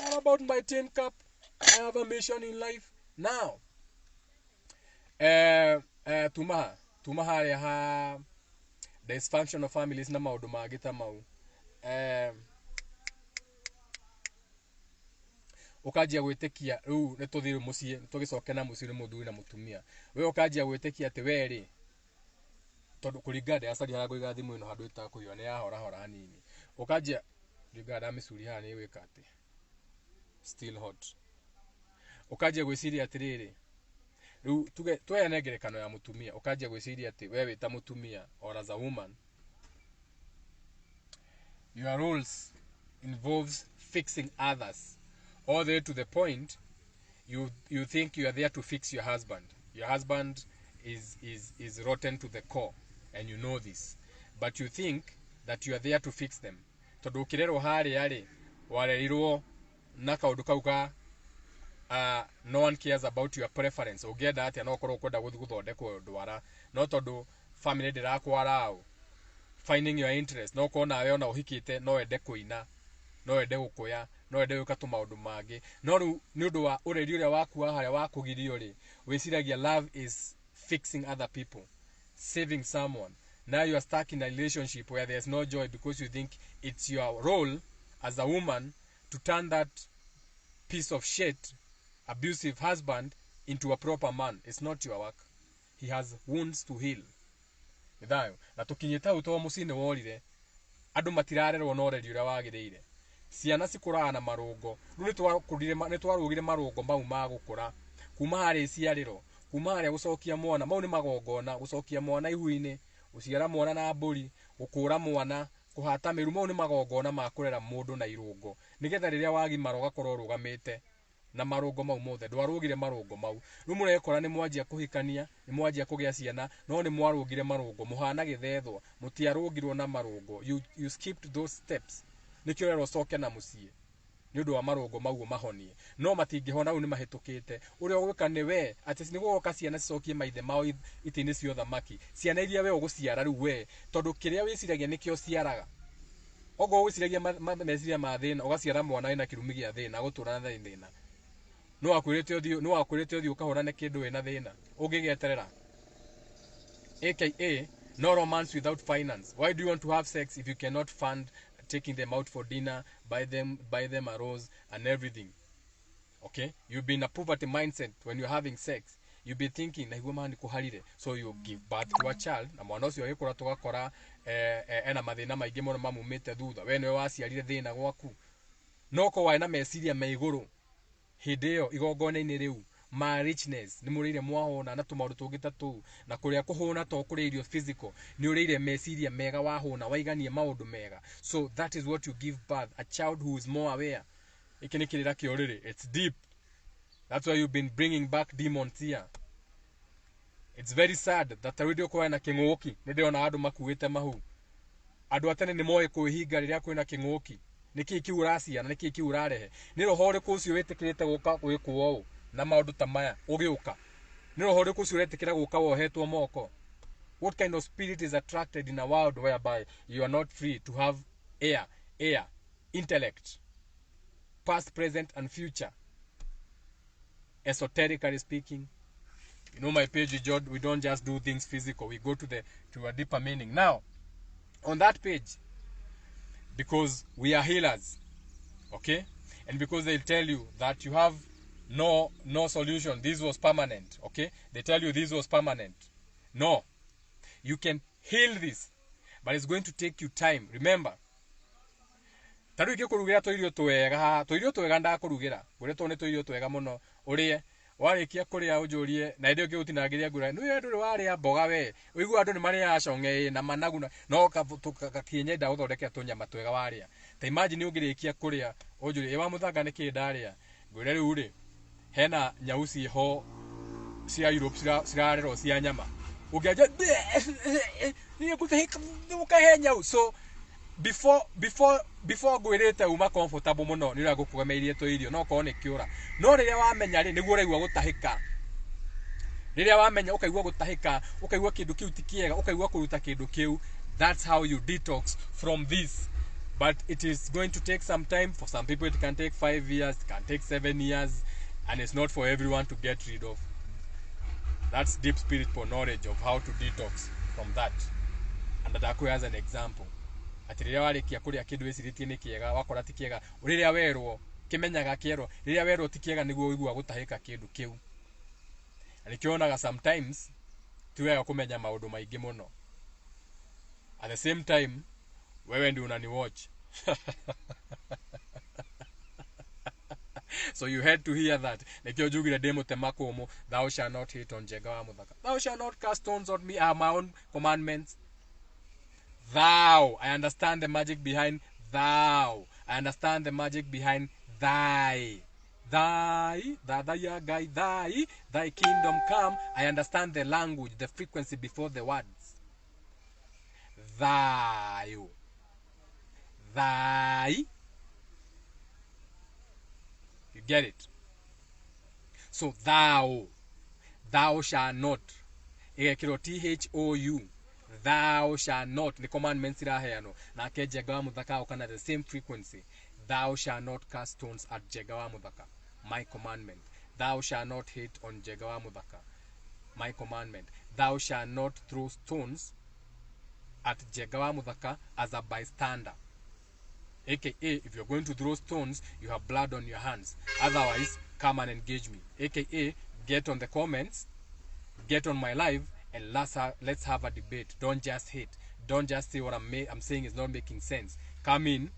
All about my 10 cup. I have a mission in life. Now, tumaha ya dysfunctional families na maudu magita mau. Ukajia gwitikia riu nituthire mucie tugicoke na mucie muthuri na mutumia we ukajia gwitikia ati weri tondu kuringana asali harago igathimu ino handu itakuyo ni ya hora hanini ukajia ringana misuri hana ni wika ati still hot ukajia gwiciria atiriri riu tuge ngerekano ya mutumia ukajia gwiciria ati wewe ta mutumia or as a woman your roles involves fixing others, all the way to the point you think you are there to fix your husband. Your husband is rotten to the core, and you know this, but you think that you are there to fix them. Tondu ukirerwo haria ri warerirwo na kaundu kau ka no one cares about your preference. Ugenda atia no korwo kwenda guthondekwo ndwara no tondu family ndirakwara au finding your interest no kona we ona uhikite no ende kuina no ende gukuya no ende gwika tumaundu mangi no riu ni undu wa ureri uria waku haria wakugirio ri wiciragia love is fixing other people, saving someone. Now you are stuck in a relationship where there's no joy because you think it's your role as a woman to turn that piece of shit abusive husband into a proper man. It's not your work. He has wounds to heal. Nithayo na tukinyita uto mucine worire andu matirarerwo no redi uria wagiriire. Ciana cikuraga na marungo riu ni twarugire marungo mau ma gukura kuma hari ciariro kuma hari gucokia mwana mau ni magongona gucokia mwana ihu-ini guciara mwana na mburi gukura mwana kuhata miru mau ni magongona ma kurera mundu na irungo nigetha riria wagimara ugakorwo rugamite na marungo mau mothe ndwarugire marungo mau riu murekora ni mwanjia kuhikania ni mwanjia kugia ciana no ni mwarugire marungo muhana githethwa mutiarugirwo na marungo. You skipped those steps nikio rero coke na mucie ni undu wa marungo mau mahonie no matingihona u ni mahitukite uria ugwika ni we ati ni guoka ciana cicokie maithe mao itini cio thamaki ciana iria we uguciara riu we tondu kiria wiciragia nikio ciaraga ogo wiciragia meciria ma thina ugaciara mwana ina kirumi gia thina gutura na thina no akwirite uthio ukahorane kindu wina thina ungigeterera aka no romance without finance. Why do you want to have sex if you cannot fund taking them out for dinner, buy them a rose and everything? Okay, you've been a poverty mindset when you're having sex. You'll be thinking na higuo mani kuharire, so you give birth to a child na mwana ucio agikura tugakora ena mathina maingi muno mamumite thutha we niwe waciarire thina gwaku no ko waina meciria me iguru hindi iyo igongona-ini riu ma richness ni murire mwahona na tumaundu tungi tatu na kuria kuhona to kuria irio physical ni urire meciria mega wahona waiganie maundu mega. So that is what you give birth, a child who is more aware. Iki ni kirira kioriri, it's deep. That's why you've been bringing back demons here. It's very sad that radio kwa na kinguki ndio andu makuite mahu andu atene ni moe kuhinga riria kwina kinguki niki kiuracia na niki kiurarehe ni roho riku ucio wetikirite guka gwikwo na maundu ta maya ugiuka ni roho riku ucio wetikira guka wohetwo moko. What kind of spirit is attracted in a world whereby you are not free to have air, intellect, past, present and future? Esoterically speaking, you know my page, we don't just do things physical, we go to a deeper meaning. Now on that page, because we are healers, okay, and because they'll tell you that you have no solution, this was permanent, okay, they tell you this was permanent. No, you can heal this, but it's going to take you time. Remember, taru ikikurugira toirio twega ndakurugira guretwo ni toirio twega muno urie warikia kuria ujurie na ndio kiutinangiria ngura ni we nduri waria mboga we uigua andu ni maria acong'e na managu no kakienye nda uthondeke tunyama twega waria ta imagine ungirikia kuria ujurie wa muthanga ni kindaria ngure riu ri hena nyausi ho cia Europe cirarerwo cia nyama ungiaja ni gutehika ukahenya. So before gwirite uma comfortable muno ni ragukugemeirie to irio no ko ne kiura no riria wamenya ri niguo raigua gutahika riria wamenya ukaigua gutahika ukaigua kindu kiu tikiega ukaigua kuruta kindu kiu. That's how you detox from this, but it is going to take some time. For some people it can take 5 years, it can take 7 years, and it's not for everyone to get rid of. That's deep spiritual knowledge of how to detox from that. And that as an example, atiriria warikia kuria kindu wiciritie ni kiega wakora ti kiega riria werwo kimenyaga kiero riria werwo ti kiega niguo uigua gutahika kindu kiu. Alikionaga sometimes tuwega kumenya maundu maingi muno. At the same time wewe ndio unani watch. So you had to hear that. Nekio jugire demo temakomo, thou shalt not hate on jega wa muthaka. Thou shalt not cast stones on me, are my own commandments. Thou, I understand the magic behind thou. I I understand the magic behind thy. Thy kingdom come. I understand the language, the frequency before the words. Thy. You get it? So thou shall not. THOU. Thou shall not. The commandments iraheano. Na ke Jegawa Muthaka ukana the same frequency. Thou shall not cast stones at Jegawa Muthaka. My commandment. Thou shall not hate on Jegawa Muthaka. My commandment. Thou shall not throw stones at Jegawa Muthaka as a bystander. AKA, if you're going to throw stones, you have blood on your hands. Otherwise, come and engage me. AKA, get on the comments, get on my live, and let's have a debate. Don't just hate. Don't just say what I'm saying is not making sense. Come in,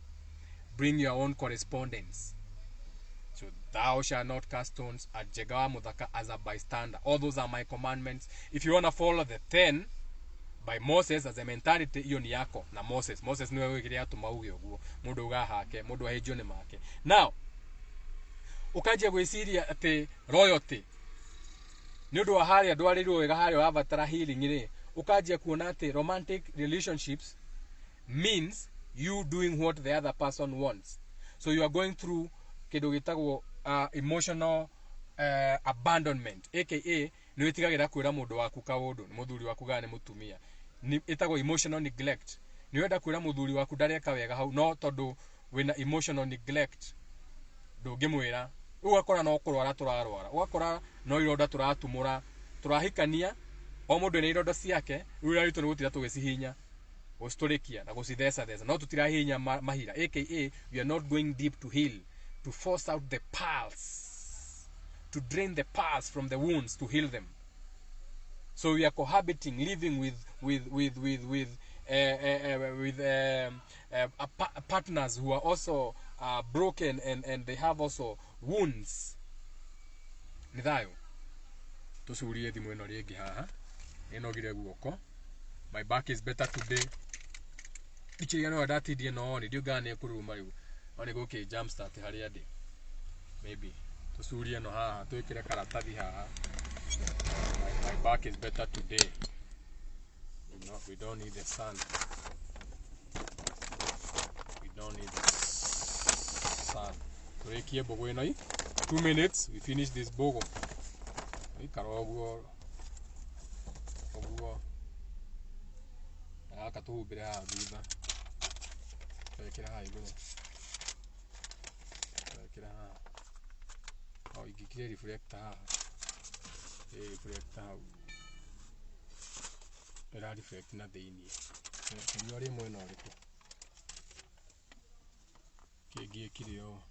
bring your own correspondence. So, thou shalt not cast stones at Jegawa Muthaka as a bystander. All those are my commandments. If you want to follow the 10 by Moses as a mentality, hiyo ni yako na Moses niwe wigiria tumauge uguo mundu ugahake mundu ahejio ni make. Now ukaje gwiciria ati royalty ni undu wa haria ndwarirwo wega haria wabatara healing ri ukaje kuona ati romantic relationships means you doing what the other person wants. So you are going through kindu gitagwo emotional abandonment, aka ni witigagira kwira mundu waku kaundu ni muthuri waku ga ni mutumia, ni itagwo emotional neglect. Ni wenda kwira muthuri waku ndareka wega hau no tondu wina emotional neglect ndungimwira ugakora no kurwara turarwara, ugakora no ironda turatumura turahikania o mundu ni ironda ciake rura ritu ni gutira tugicihinya gusturikia na gucithesa no tutirahinya mahira, aka we are not going deep to heal, to force out the pulse, to drain the pulse from the wounds, to heal them. So we are cohabiting, living with partners who are also broken and they have also wounds. Nithayo tusurie thimu ino ringi haha inogire guoko. My back is better today. Ichiria no ndatindie no ni ndio gane kuruma riu oni goke jump start haria ndi maybe tusurie no haha twikire karatathi haha. My back is better today. We don't need the sun. We don't need the sun. Turekie bogo ino hii 2 minutes we finish this bogo. Ikaroguo oguo aka tuhubire ha thutha twekira ha iguru twekira ha o igikire reflector ha reflector ha era reflect na thiini ni ori mwe no riku kingi kirio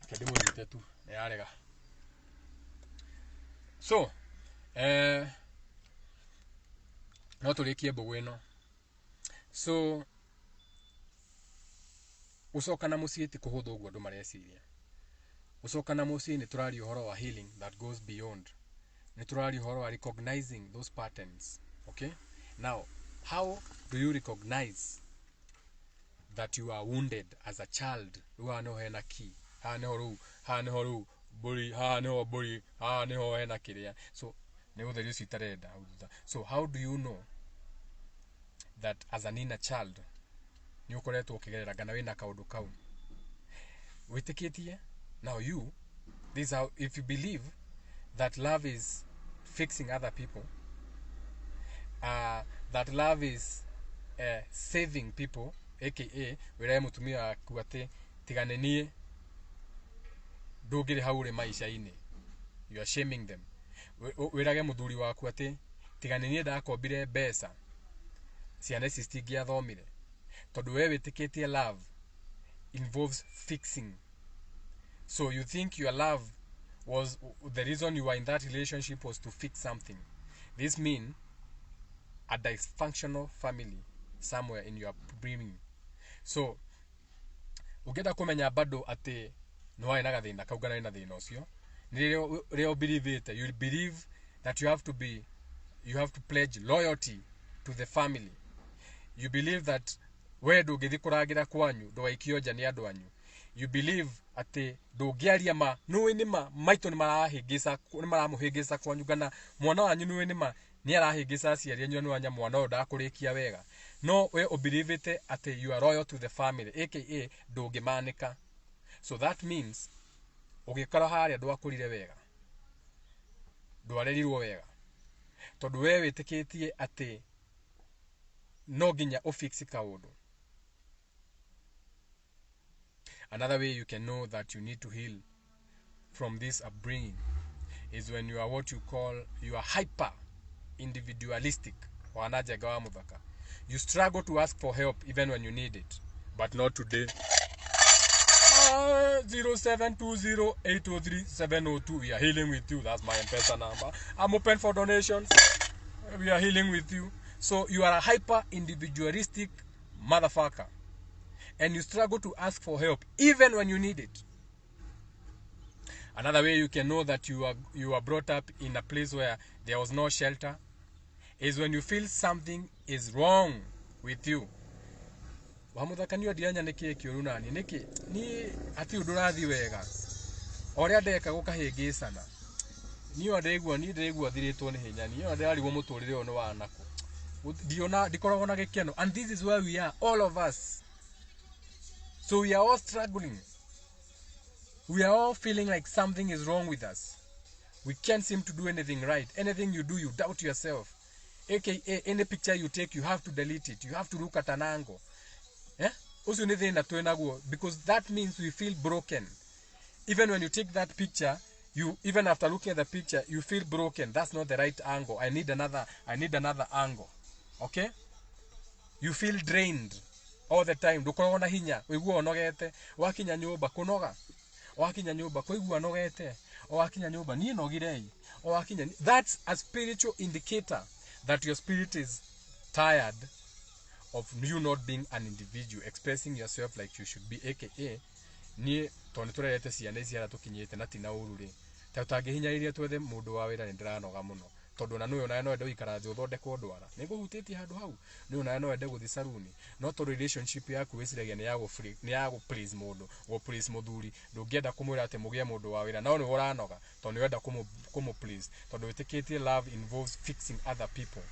akadi mwite tu yarega. So no turikie bogo ino. So usoka na mucii ti kuhutha uguo andu mareciria. Usoka na mucii ni turari uhoro wa healing that goes beyond. Ni turari uhoro wa recognizing those patterns. Okay? Now, how do you recognize that you are wounded as a child? Ruwa no hena ki. Ha ne horu buri, ha ne ho buri, ha ne ho hena kiria. So so how do you know that as an inner child ni ukoretwo ukigerera gana wina kaundu kau witikitie? Now this how, if you believe that love is fixing other people, that love is saving people, aka wira mutumia kuate tiganenie ndugire haure maisha ini, you are shaming them. Wirage muthuri waku ati tiganenie ndakombire mbeca ciana ici citingiathomire tondu we witikitie love involves fixing. So you think your love was the reason you were in that relationship was to fix something. This means a dysfunctional family somewhere in your upbringing. So ugenda kumenya bado ati no ai naga thina kaugana ina thina ucio Reo believe it. You believe that you have to pledge loyalty to the family. You believe that we ndũngĩthi kũrangĩra kwanyu ndũgaikio nja nĩ andũ anyu. You believe ati ndũngĩaria ma nũĩ nĩma maitũ nĩmaramũhĩngĩca kwanyu, kana mwana wanyu nũĩ nĩma nĩ arahĩngĩca aciari anyu nĩ wanya mwana ũyũ ndakũrĩkia wega. No we ũbelievĩte ati you are loyal to the family, aka ndũngĩmanĩka. So that means ũgĩkora harĩa ndwakũrire wega, ndwarerirwo wega, tondũ we wĩtĩkĩtie ati no nginya ũfix kaũndũ. Another way you can know that you need to heal from this upbringing is when you are what you call, you are hyper individualistic. You struggle to ask for help even when you need it, but not today. 0720803702. We are healing with you. That's my M-Pesa number. I'm open for donations. We are healing with you. So you are a hyper individualistic motherfucker, and you struggle to ask for help even when you need it. Another way you can know that you are brought up in a place where there was no shelter is when you feel something is wrong with you. Wamuthakani ndianya niki kiuru nani niki ni ati ndurathi wega oria ndeka gukahingicana ni ndegua thiritwo ni hinya ni ndarigwo muturire ono wanako ndiona ndikoragwo na gikeno. And this is where we are, all of us. So we are all struggling. We are all feeling like something is wrong with us. We can't seem to do anything right. Anything you do, you doubt yourself. AKA, any picture you take, you have to delete it. You have to look at an angle. Because that means we feel broken. Even when you take that picture, even after looking at the picture, you feel broken. That's not the right angle. I need another angle. Okay? You feel drained all the time. Ndukoragwo na hinya, wiguo onogete, wakinya nyumba kunoga. Wakinya nyumba kuigua nogete, wakinya nyumba ni nogirei. Wakinya, that's a spiritual indicator that your spirit is tired of you not being an individual, expressing yourself like you should be, aka ni tone turete ciana ici tukinyite na tina ururi ta utangihinyariria twethe mundu wa wira ndiranoga muno tondu na nuyo no ende uikara thi uthondekwo ndwara niguhutitie handu hau nuyo no ende guthi saruni no to relationship yaku wiciragia ni ya go please mundu go please muthuri ndungienda kumwira ati mugie mundu wa wira no ni uranoga tondu wenda kumu please tondu witikitie love involves fixing other people.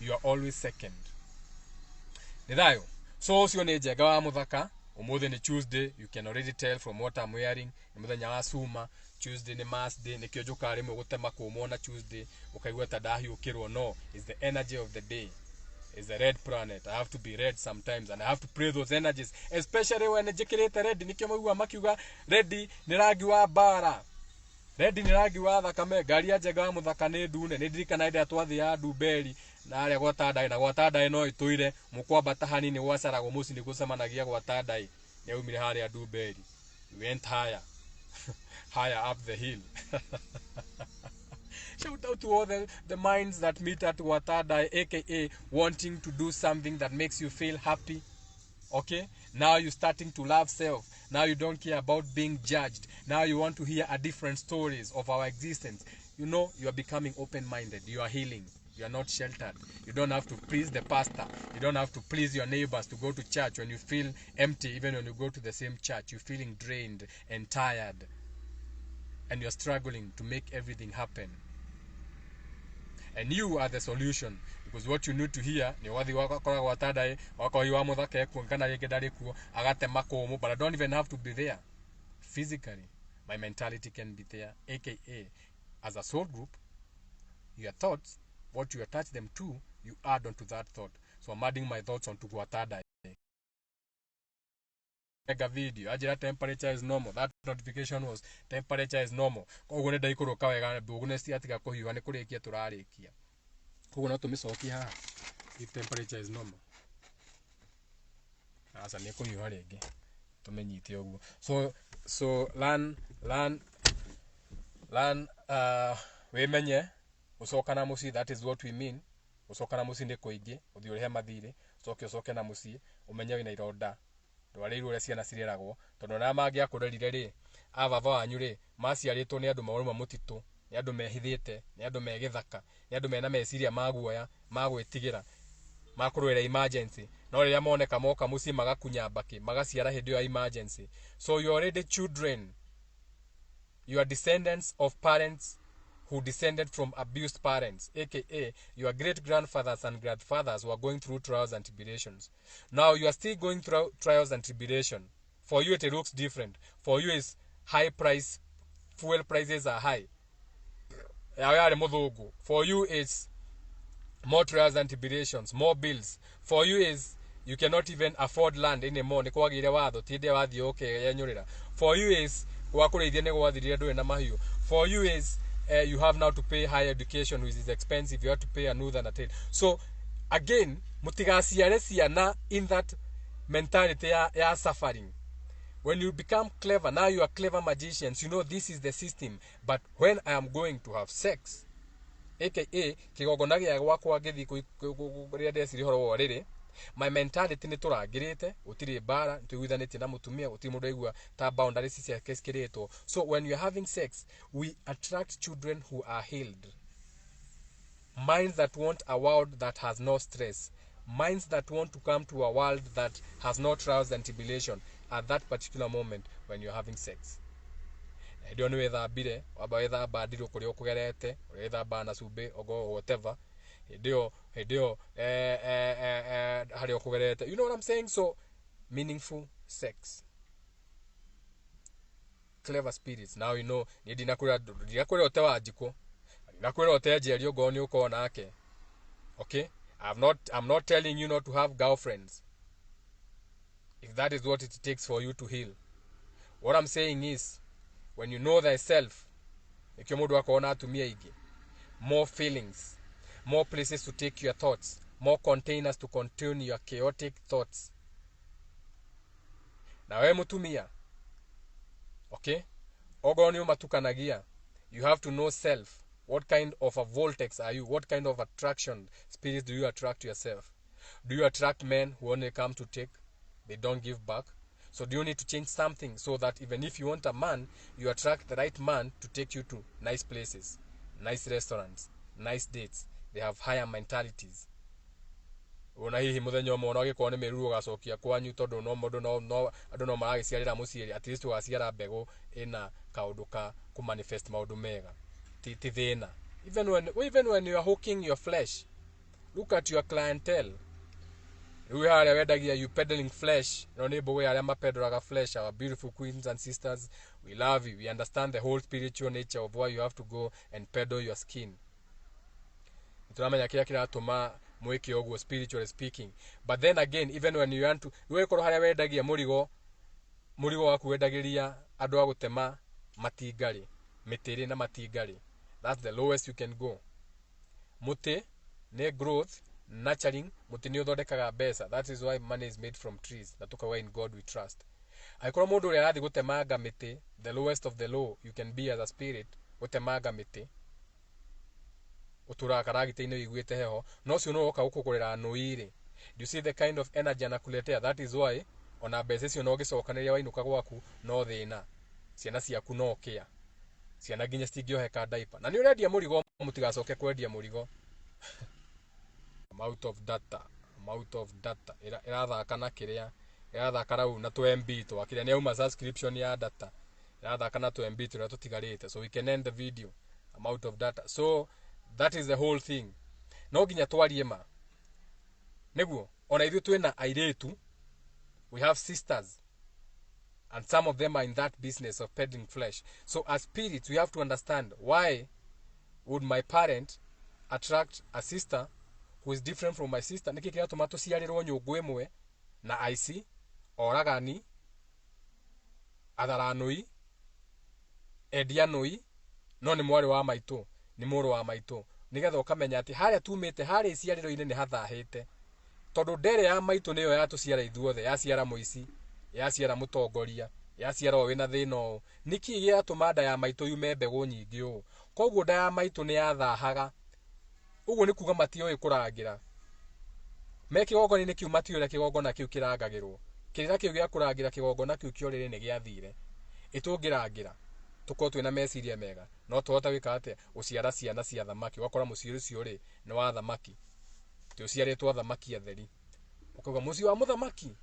You are always second. Nithayo. So ucio ni njega wa muthaka. Umuthi ni Tuesday. You can already tell from what I'm wearing. Ni muthenya wa suma. Tuesday ni mass day. Nikio njuka rimwe gutema kumona Tuesday. Ukaigua ta dahiukirwo. No, it's the energy of the day. It's the red planet. I have to be red sometimes, and I have to pray those energies, especially when njikirite red. Nikio maigua makiuga red ni rangi wa bara. Red ni rangi wa thakame. Ngari ya njega wa muthaka ni ndune. Ni ndirikana inde atwathi ya Ndumberi na aria gwatandai na gwatandai no ituire mukwambata hanini gwacarago muci ni gucemanagia gwatandai ni umire haria Ndumberi. We went higher higher up the hill. Shout out to all the minds that meet at Watadai, aka wanting to do something that makes you feel happy. Okay, now you're starting to love self. Now you don't care about being judged. Now you want to hear a different stories of our existence. You know, you are becoming open-minded. You are healing. You are not sheltered. You don't have to please the pastor. You don't have to please your neighbors to go to church when you feel empty. Even when you go to the same church, you're feeling drained and tired, and you're struggling to make everything happen. And you are the solution, because what you need to hear ni wathi wakora gwatandai wakoi wa muthaka ekuongana rĩngĩ ndarĩ kuo agatema kũmũ, but I don't even have to be there physically. My mentality can be there, aka as a soul group, your thoughts, what you attach them to, you add onto that thought. So I'm adding my thoughts onto gwatandai. Mega video ajira temperature is normal. That notification was temperature is normal. Koguo nĩ ndaikũrũka wega ndũgune cia tiga kũhiũha nĩ kũrĩkia tũrarĩkia. Koguo no tũmĩcokie haha if temperature is normal. Asa nĩ kũhiũha rĩngĩ tũmenyite ũguo. So learn wĩmenye gũcoka na mũciĩ. That is what we mean. Gũcoka na mũciĩ nĩ kũingĩ ũthiĩ ũrĩhe mathirĩ ũcoke na mũciĩ ũmenye wĩna ironda ndwarĩirwo ũrĩa ciana cireragwo tondũ na mangĩ akũrerire rĩ ababa wanyu rĩ maciarĩtwo nĩ andũ maũrũma mũtitũ, nĩ andũ mehithĩte, nĩ andũ megĩthaka, nĩ andũ mena meciria maguoya magwĩtigĩra, makurwira emergency no riria moneka moka muci magakunya baki magaciara hindi ya emergency. So you already children, you are descendants of parents who descended from abused parents, aka your great grandfathers and grandfathers were going through trials and tribulations. Now you are still going through trials and tribulation. For you it looks different. For you is high price, fuel prices are high. For you is more trials and tribulations, more bills. For you is you cannot even afford land anymore. For you is for you is you have now to pay higher education, which is expensive. You have to pay another and a. So again, in that mentality ya suffering. When you become clever, now you are clever magicians. You know this is the system. But when I am going to have sex, aka kigogona gia gwakwa githi kuria ndesiri horo woriri, my mentality ni turangirite utiri bara tuiguithanite na mutumia utiri mundu aigua ta boundaries ciake cikiritwo. So when you are having sex, we attract children who are healed, minds that want a world that has no stress, minds that want to come to a world that has no trials and tribulation at that particular moment when you're having sex. Ndio ni wethambire waba wethamba ndiro kuria ukugerete wethamba na cumbi ogo whatever ndio hari ukugerete, you know what I'm saying? So meaningful sex, clever spirits. Now you know ni ndinakwira ote wajiko ndinakwira ote jeri ogo ni uko nake. Okay, I'm not telling you not to have girlfriends if that is what it takes for you to heal. What I'm saying is, when you know thyself, more feelings, more places to take your thoughts, more containers to contain your chaotic thoughts. Na we mutumia, okay, ogoni umatukanagia, you have to know self. What kind of a vortex are you? What kind of attraction spirits do you attract to yourself? Do you attract men who only come to take? They don't give back. So do you need to change something so that even if you want a man, you attract the right man to take you to nice places, nice restaurants, nice dates? They have higher mentalities. Ona hihi muthenya umwe ona gikone meruo gacokia kwanyu tondu no mundu no andu no maragiciarira muciiri, at least waciara mbegu ina kaundu ka ku manifest maundu mega ti thina. Even when you are hooking your flesh, look at your clientele. We are wendagia you peddling flesh. No ni bogo ya mapeddlaga flesh. Our beautiful queens and sisters, we love you. We understand the whole spiritual nature of why you have to go and peddle your skin. Turamenya kila kiratuma mweke ogwo spiritually speaking. But then again, even when you want to, we koro haria wendagia murigo waku wendagiria andu agutema matingari, mitiri na matingari. That's the lowest you can go. Muti ne growth, nurturing, muti ni uthondekaga mbeca. That is why money is made from trees. Natukawa in God we trust. Aikoro mundu uria arathi gutemanga miti, the lowest of the low you can be as a spirit, gutemanga miti. Utura karagite-ini wiguite heho, no cio no oka gukugurira nuiri. Do you see the kind of energy anakuletea? That is why ona mbeca cio no gicokanĩria wainuka gwaku no thina. Ciana ciaku no kia. Ciana nginya citingioheka diaper. Na ni urendia murigo, mutigacoke kwendia murigo. Amount of data irathaka na kiria irathaka rau na 2MB to akiria ni uma subscription ya data irathaka na 2MB to tutigarite, so we can end the video. Amount of data, so that is the whole thing. No ginya twarie ma neguo ona ithu twina airetu, we have sisters, and some of them are in that business of peddling flesh. So as spirits we have to understand, why would my parent attract a sister who is different from my sister? Niki kira tomato ciarirwo nyungu imwe na aici, oragani, atharanui, endianui, no ni mwari wa maitu, ni muru wa maitu. Nigetha ukamenya ati haria tumite, haria ciariro-ini ni hathahite. Tondu ndere ya maitu niyo yatuciara ithuothe, yaciara muici, yaciara mutongoria, yaciara wina thina o. Niki giatuma nda ya maitu yume mbegu nyingi o. Koguo nda ya maitu ni yathahaga. Uguo ni kuga matioi kurangira. Me kigogona-ini kiu matioi kigogona kiu kirangagirwo. Kirira kiu gia kurangira kigogona kiu kiorire ni giathire. Itungirangira tuko twina meciria mega, no tuhota wika atia uciara ciana cia thamaki, wakora muciiri ucio ri ni wa thamaki. ati uciaritwo thamaki atheri ukauga muci wa muthamaki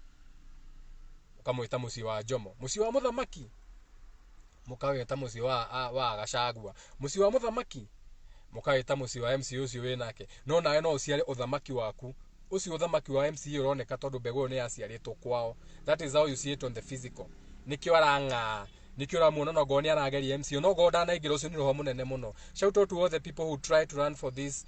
ukamwita muci wa Jomo muci wa muthamaki mukaweta muci wa Gacagua muci wa muthamaki mukaweta muci wa MC ucio winake no nawe no uciare uthamaki waku ucio uthamaki wa MC uroneka tondu mbegu ni yaciaritwo kwao. That is how you see it on the physical. Nikio aranga nikio ramuona no goni arageria MC no go ndanaingira ucio ni roho munene muno. Shout out to all the people who try to run for this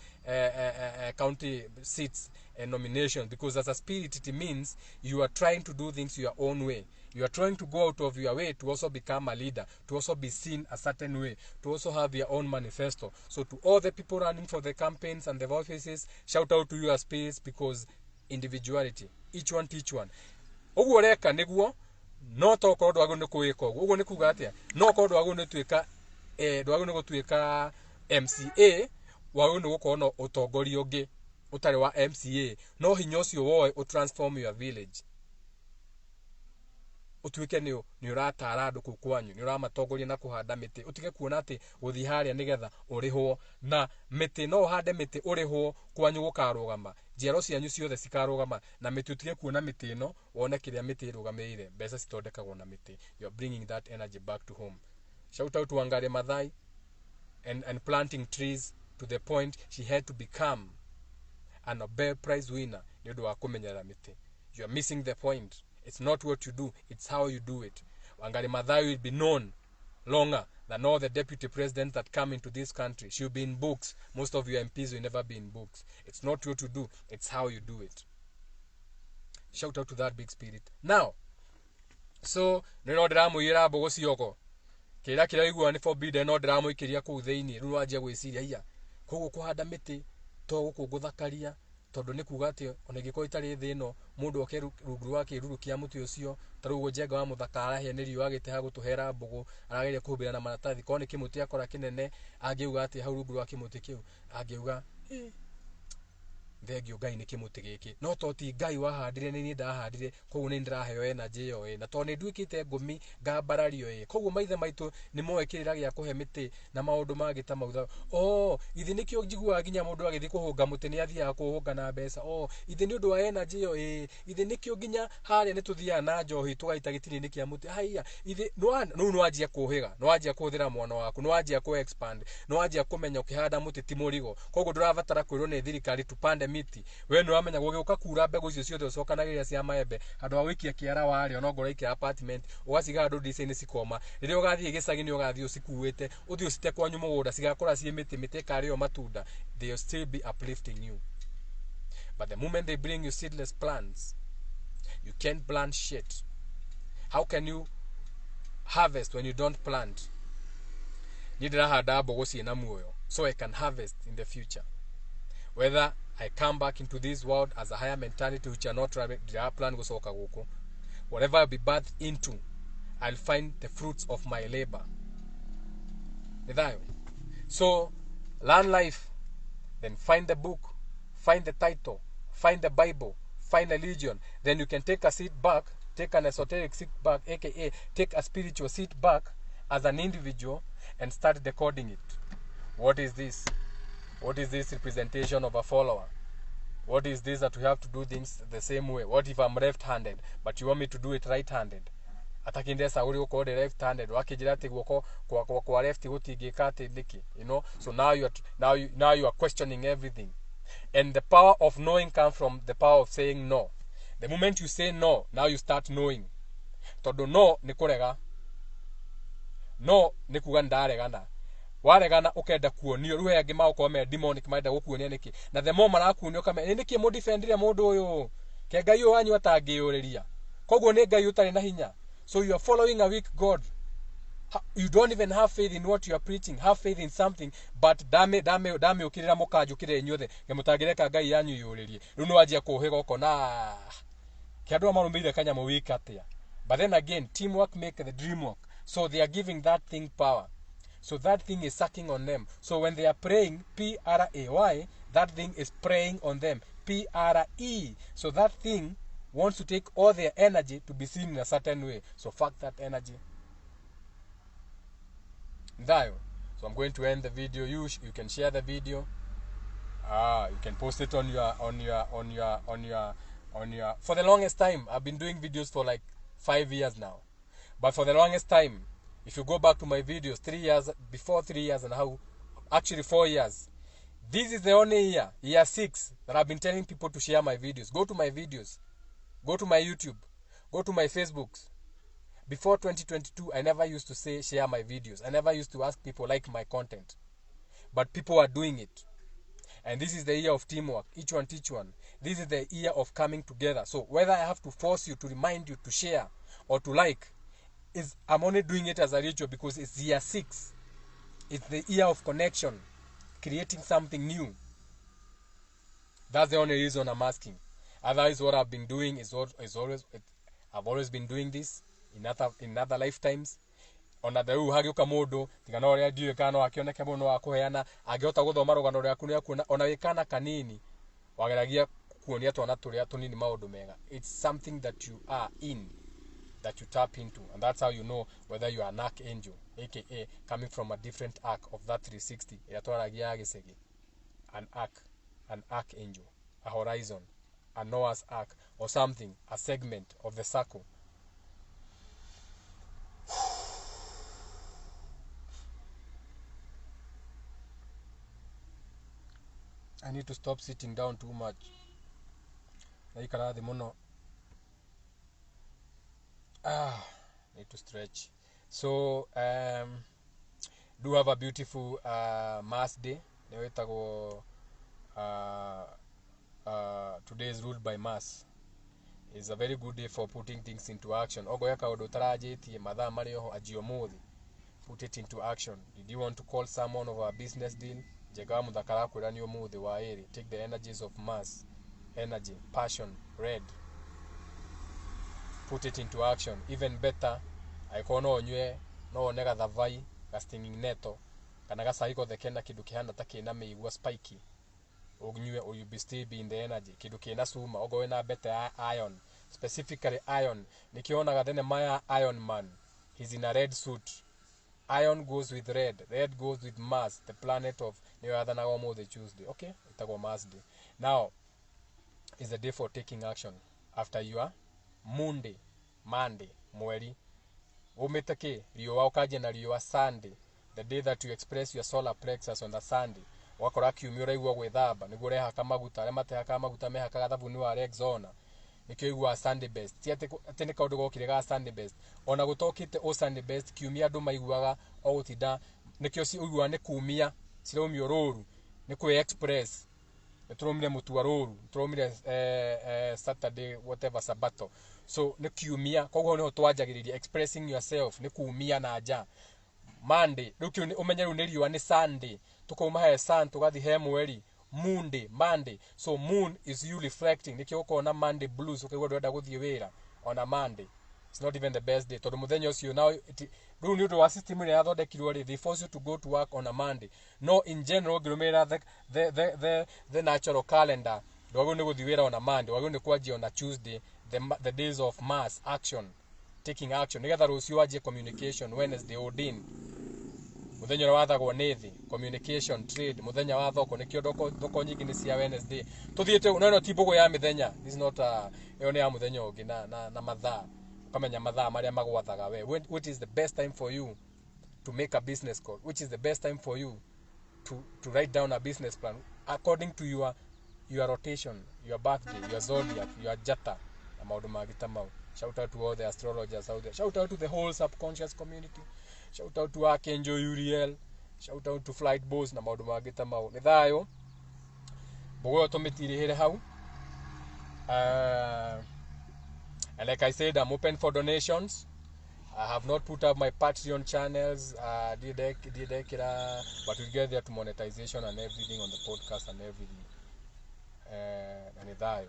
county seats and nominations, because as a spirit it means you are trying to do things your own way. You are trying to go out of your way to also become a leader, to also be seen a certain way, to also have your own manifesto. So to all the people running for the campaigns and the offices, shout out to your spirits, because individuality, each one teach one. Oguo reka niguo no to ko ndwago ni kuika oguo ni kuga atia no ko ndwago ni tuika ndwago ni gutuika MCA wago ni gukorwo no utongoria ungi utari wa MCA no hinya ucio woe u transform your village utuike ni uratara andu ku kwanyu ni uramatongoria na kuhanda miti utige kuona ati guthi haria nigetha urihwo na miti no uhande miti urihwo kwanyu gukarugama njiaro cianyu ciothe cikarugama na miti utige kuona miti ino wone kiria miti irugameire mbeca citondekagwo na miti. You are bringing that energy back to home. Shout out to Wangari Maathai and planting trees to the point she had to become a Nobel Prize winner nĩũndũ wa kũmenyerera mĩtĩ. You are missing the point. It's not what you do, it's how you do it. Wangari Maathai will be known longer than all the deputy presidents that come into this country. She'll be in books. Most of your MPs will never be in books. It's not what you do, it's how you do it. Shout out to that big spirit. Now, so nĩno ndĩramũira mbũgũ cioko kĩrĩa kĩraigua nĩ forbidden no ndĩramũikĩria kũu thĩinĩ rĩu wanjia gwĩciria iya koguo kũhanda mĩtĩ to gũkũ gũthakaria tondu ni kuga ati ona ingĩkorwo itari thĩ ĩno mũndũ oke rungu rwa kĩruru kĩa mũtĩ ũcio ta rĩu njenga wa mũthaka arahĩa nĩ riũa agĩte gũtũhera mbũgũ arageria kũhumbĩra na maratathi korwo nĩ kĩmũtĩ akora kĩnene angĩuga ati hau rungu rwa kĩmũtĩ kĩu angĩuga thengio Ngai nĩ kĩmũtĩ gĩkĩ no to ti Ngai wahandire nĩ niĩ ndahandire koguo nĩ ndĩraheo energy ĩyo na to nĩ nduĩkĩte ngũmi ngambarario koguo maithe maitũ nĩ moe kĩrĩra gĩa kũhe mĩtĩ na maũndũ mangĩ ta mautha ithe nĩkĩo njiguaga nginya mũndũ agĩthiĩ kũhũnga mũtĩ nĩ athiaga kũhũnga na mbeca ithe nĩ ũndũ wa energy ĩyo ithe nĩkĩo nginya harĩa nĩ tũthiaga na njohi tũgaita gĩtini-inĩ kĩa mũtĩ haiya ithe rĩu nĩwanjia kũhĩga nĩwanjia kũhũthĩra mwana waku nĩwanjia kũ expand nĩwanjia kũmenya ũkĩhanda mũtĩ ti mũrigo koguo ndũrabatara kwĩrwo nĩ thirikari tupande miti we nĩ wamenya gũgĩũka kura mbegũ icio ciothe ũcokanagĩrĩria cia maembe handũ ha gũikia kĩara warĩo no ngora ikia apartment ũgaciga handũ ndirica-inĩ cikoma rĩrĩa ũgathiĩ gĩcagi-inĩ ũgathiĩ ũcikuĩte ũthiĩ ũcite kwanyu mũgũnda cigakora ciĩ mĩtĩ ĩkarĩo matunda, they will still be uplifting you. But the moment they bring you seedless plants, you can't plant shit. How can you harvest when you don't plant? Niĩ ndĩrahanda mbegũ ciĩna muoyo so I can harvest in the future. Whether I come back into this world as a higher mentality which are not plan gucoka guku, whatever I'll be birthed into, I'll find the fruits of my labor. So learn life, then find the book, find the title, find the Bible, find a religion. Then you can take a seat back, take an esoteric seat back, aka take a spiritual seat back as an individual and start decoding it. What is this? What is this representation of a follower? What is this that we have to do things the same way? What if I'm left-handed, but you want me to do it right-handed? Atakindesa uri uko left-handed, wakijira ati guoko kwa left gutingika ati niki, you know? So now you are questioning everything. And the power of knowing comes from the power of saying no. The moment you say no, now you start knowing. Todo no ni kurega. No ni kuga ndaregana. Waregana ukenda kuonio ruhe angi maũkorwo me demonic maenda gũkuonia niki na the more marakuonio kama niki mu defendire mũndũ ũyũ ke Ngai ũyũ wanyu atangĩũrĩria koguo nĩ Ngai ũtarĩ na hinya. So you are following a weak God. You don't even have faith in what you are preaching. Have faith in something, but dame ukirira mukanju kire inyuothe ngemutangireka Ngai yanyu yũrĩrie rĩu nĩ wanjia kũhĩga ũko na kĩandũ marũmĩrĩire kanyamu weak atia. But then again, teamwork make the dream work. So they are giving that thing power. So that thing is sucking on them. So when they are praying, P-R-A-Y, that thing is praying on them, P-R-E. So that thing wants to take all their energy to be seen in a certain way. So fuck that energy. So I'm going to end the video. You can share the video. You can post it on your for the longest time. I've been doing videos for like 5 years now. But for the longest time, if you go back to my videos 3 years, before 3 years and how, actually 4 years, this is the only year 6, that I've been telling people to share my videos. Go to my videos. Go to my YouTube. Go to my Facebooks. Before 2022, I never used to say share my videos. I never used to ask people like my content. But people are doing it. And this is the year of teamwork. Each one teach one. This is the year of coming together. So whether I have to force you, to remind you to share or to like, I'm only doing it as a ritual because it's year 6. It's the year of connection. Creating something new. That's the only reason I'm asking. Otherwise, what I've been doing I've always been doing this in other lifetimes. Ona theu hagiuka mundu tigana uria ndiwe kana akioneke muno wa kuheana angihota guthoma rugano rwaku ni akuona ona wikana kanini wageragia kuonia twana turia tunini maundu mega. It's something that you are in, that you tap into, and that's how you know whether you are an archangel, aka coming from a different arc of that 360 yatwaragia gisege, an archangel, a horizon, a Noah's ark, or something, a segment of the circle. I need to stop sitting down too much. Need to stretch. So do have a beautiful Mars Day. Today is ruled by Mars. It's a very good day for putting things into action. Put it into action. Did you want to call someone over a business deal? Take the energies of Mars, energy, passion, red. Put it into action. Even better, I kono onywe no nega thavai casting neto kana gasaiko the kena kidu kihana takina meigwa spiky ognywe or you be still be in the energy kidu kina suma ogo na better iron, specifically iron. Nikionaga then my Iron Man, he's in a red suit. Iron goes with red goes with Mars, the planet of the Tuesday. Okay, itago Mars Day. Now is the day for taking action after your Monday, mweri umetake riwa ukaje na riwa Sunday, the day that you express your solar plexus on the Sunday. Wakora kiumira igwa gwethamba niguo rehaka maguta aria matehaka maguta mehakaga thabuni wa Rexona nikio igwa Sunday best. Ti ati kaundu gokire ga Sunday best, ona gutokite o Sunday best kiumia andu maiguaga o gutinda nikio si igwa ne kumia ciromio roru ni ku express turomire mutua roru turomire Saturday whatever sabato. So ni kiumia koguo niho twanjagiriria expressing yourself ni kumia na nja. Monday rukio ni umenyeru ni riwa ni Sunday tukauma he sun tugathi he mweri Monday. So moon is you reflecting nikio ukona Monday blues ukaigwa ndwenda guthie wira on a Monday. It's not even the best day. Tondu muthenya ucio now riu ni undu wa system ni yathondekirwo ri they force you to go to work on a Monday. No, in general ngirumira the natural calendar ndwago ni guthie wira on a Monday, wago ni kwanjia on a Tuesday, the days of mass action, taking action. Nigetha rucio wajie communication, Wednesday ordain muthenya wathagwo ni thi communication, trade, muthenya wa thoko nikio thoko nyingi ni cia Wednesday. Tuthiete no tibugo ya mithenya, this is not yo ni ya muthenya ungi na mathaa ukamenya mathaa maria magwathaga we. Which is the best time for you to make a business call? Which is the best time for you to write down a business plan according to your rotation, your birthday, your zodiac, your jata na maundu magita mau. Shout out to all the astrologers out there. Shout out to the whole subconscious community. Shout out to Archangel Uriel. Shout out to Flight Boss na maundu magita mau. Ni thayo bogo tometire here hau. And like I said, I'm open for donations. I have not put up my Patreon channels, but we'll get there to monetization and everything on the podcast and everything. And ithayo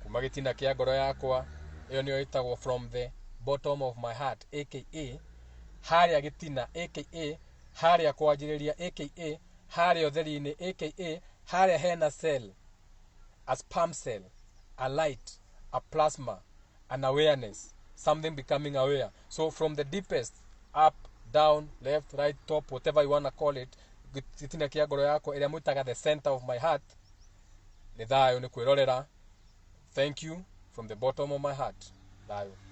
kumagitina kia ngoro yakwa iyo niyo itagwo from the bottom of my heart, aka haria gitina, aka haria kwanjiriria, aka haria utheri-ini, aka haria hena cell, a sperm cell, a light, a plasma, an awareness, something becoming aware. So from the deepest, up, down, left, right, top, whatever you want to call it, gitina kia ngoro yako iria mwitaga the center of my heart ni thayo ni kwirorera. Thank you from the bottom of my heart. Thayo.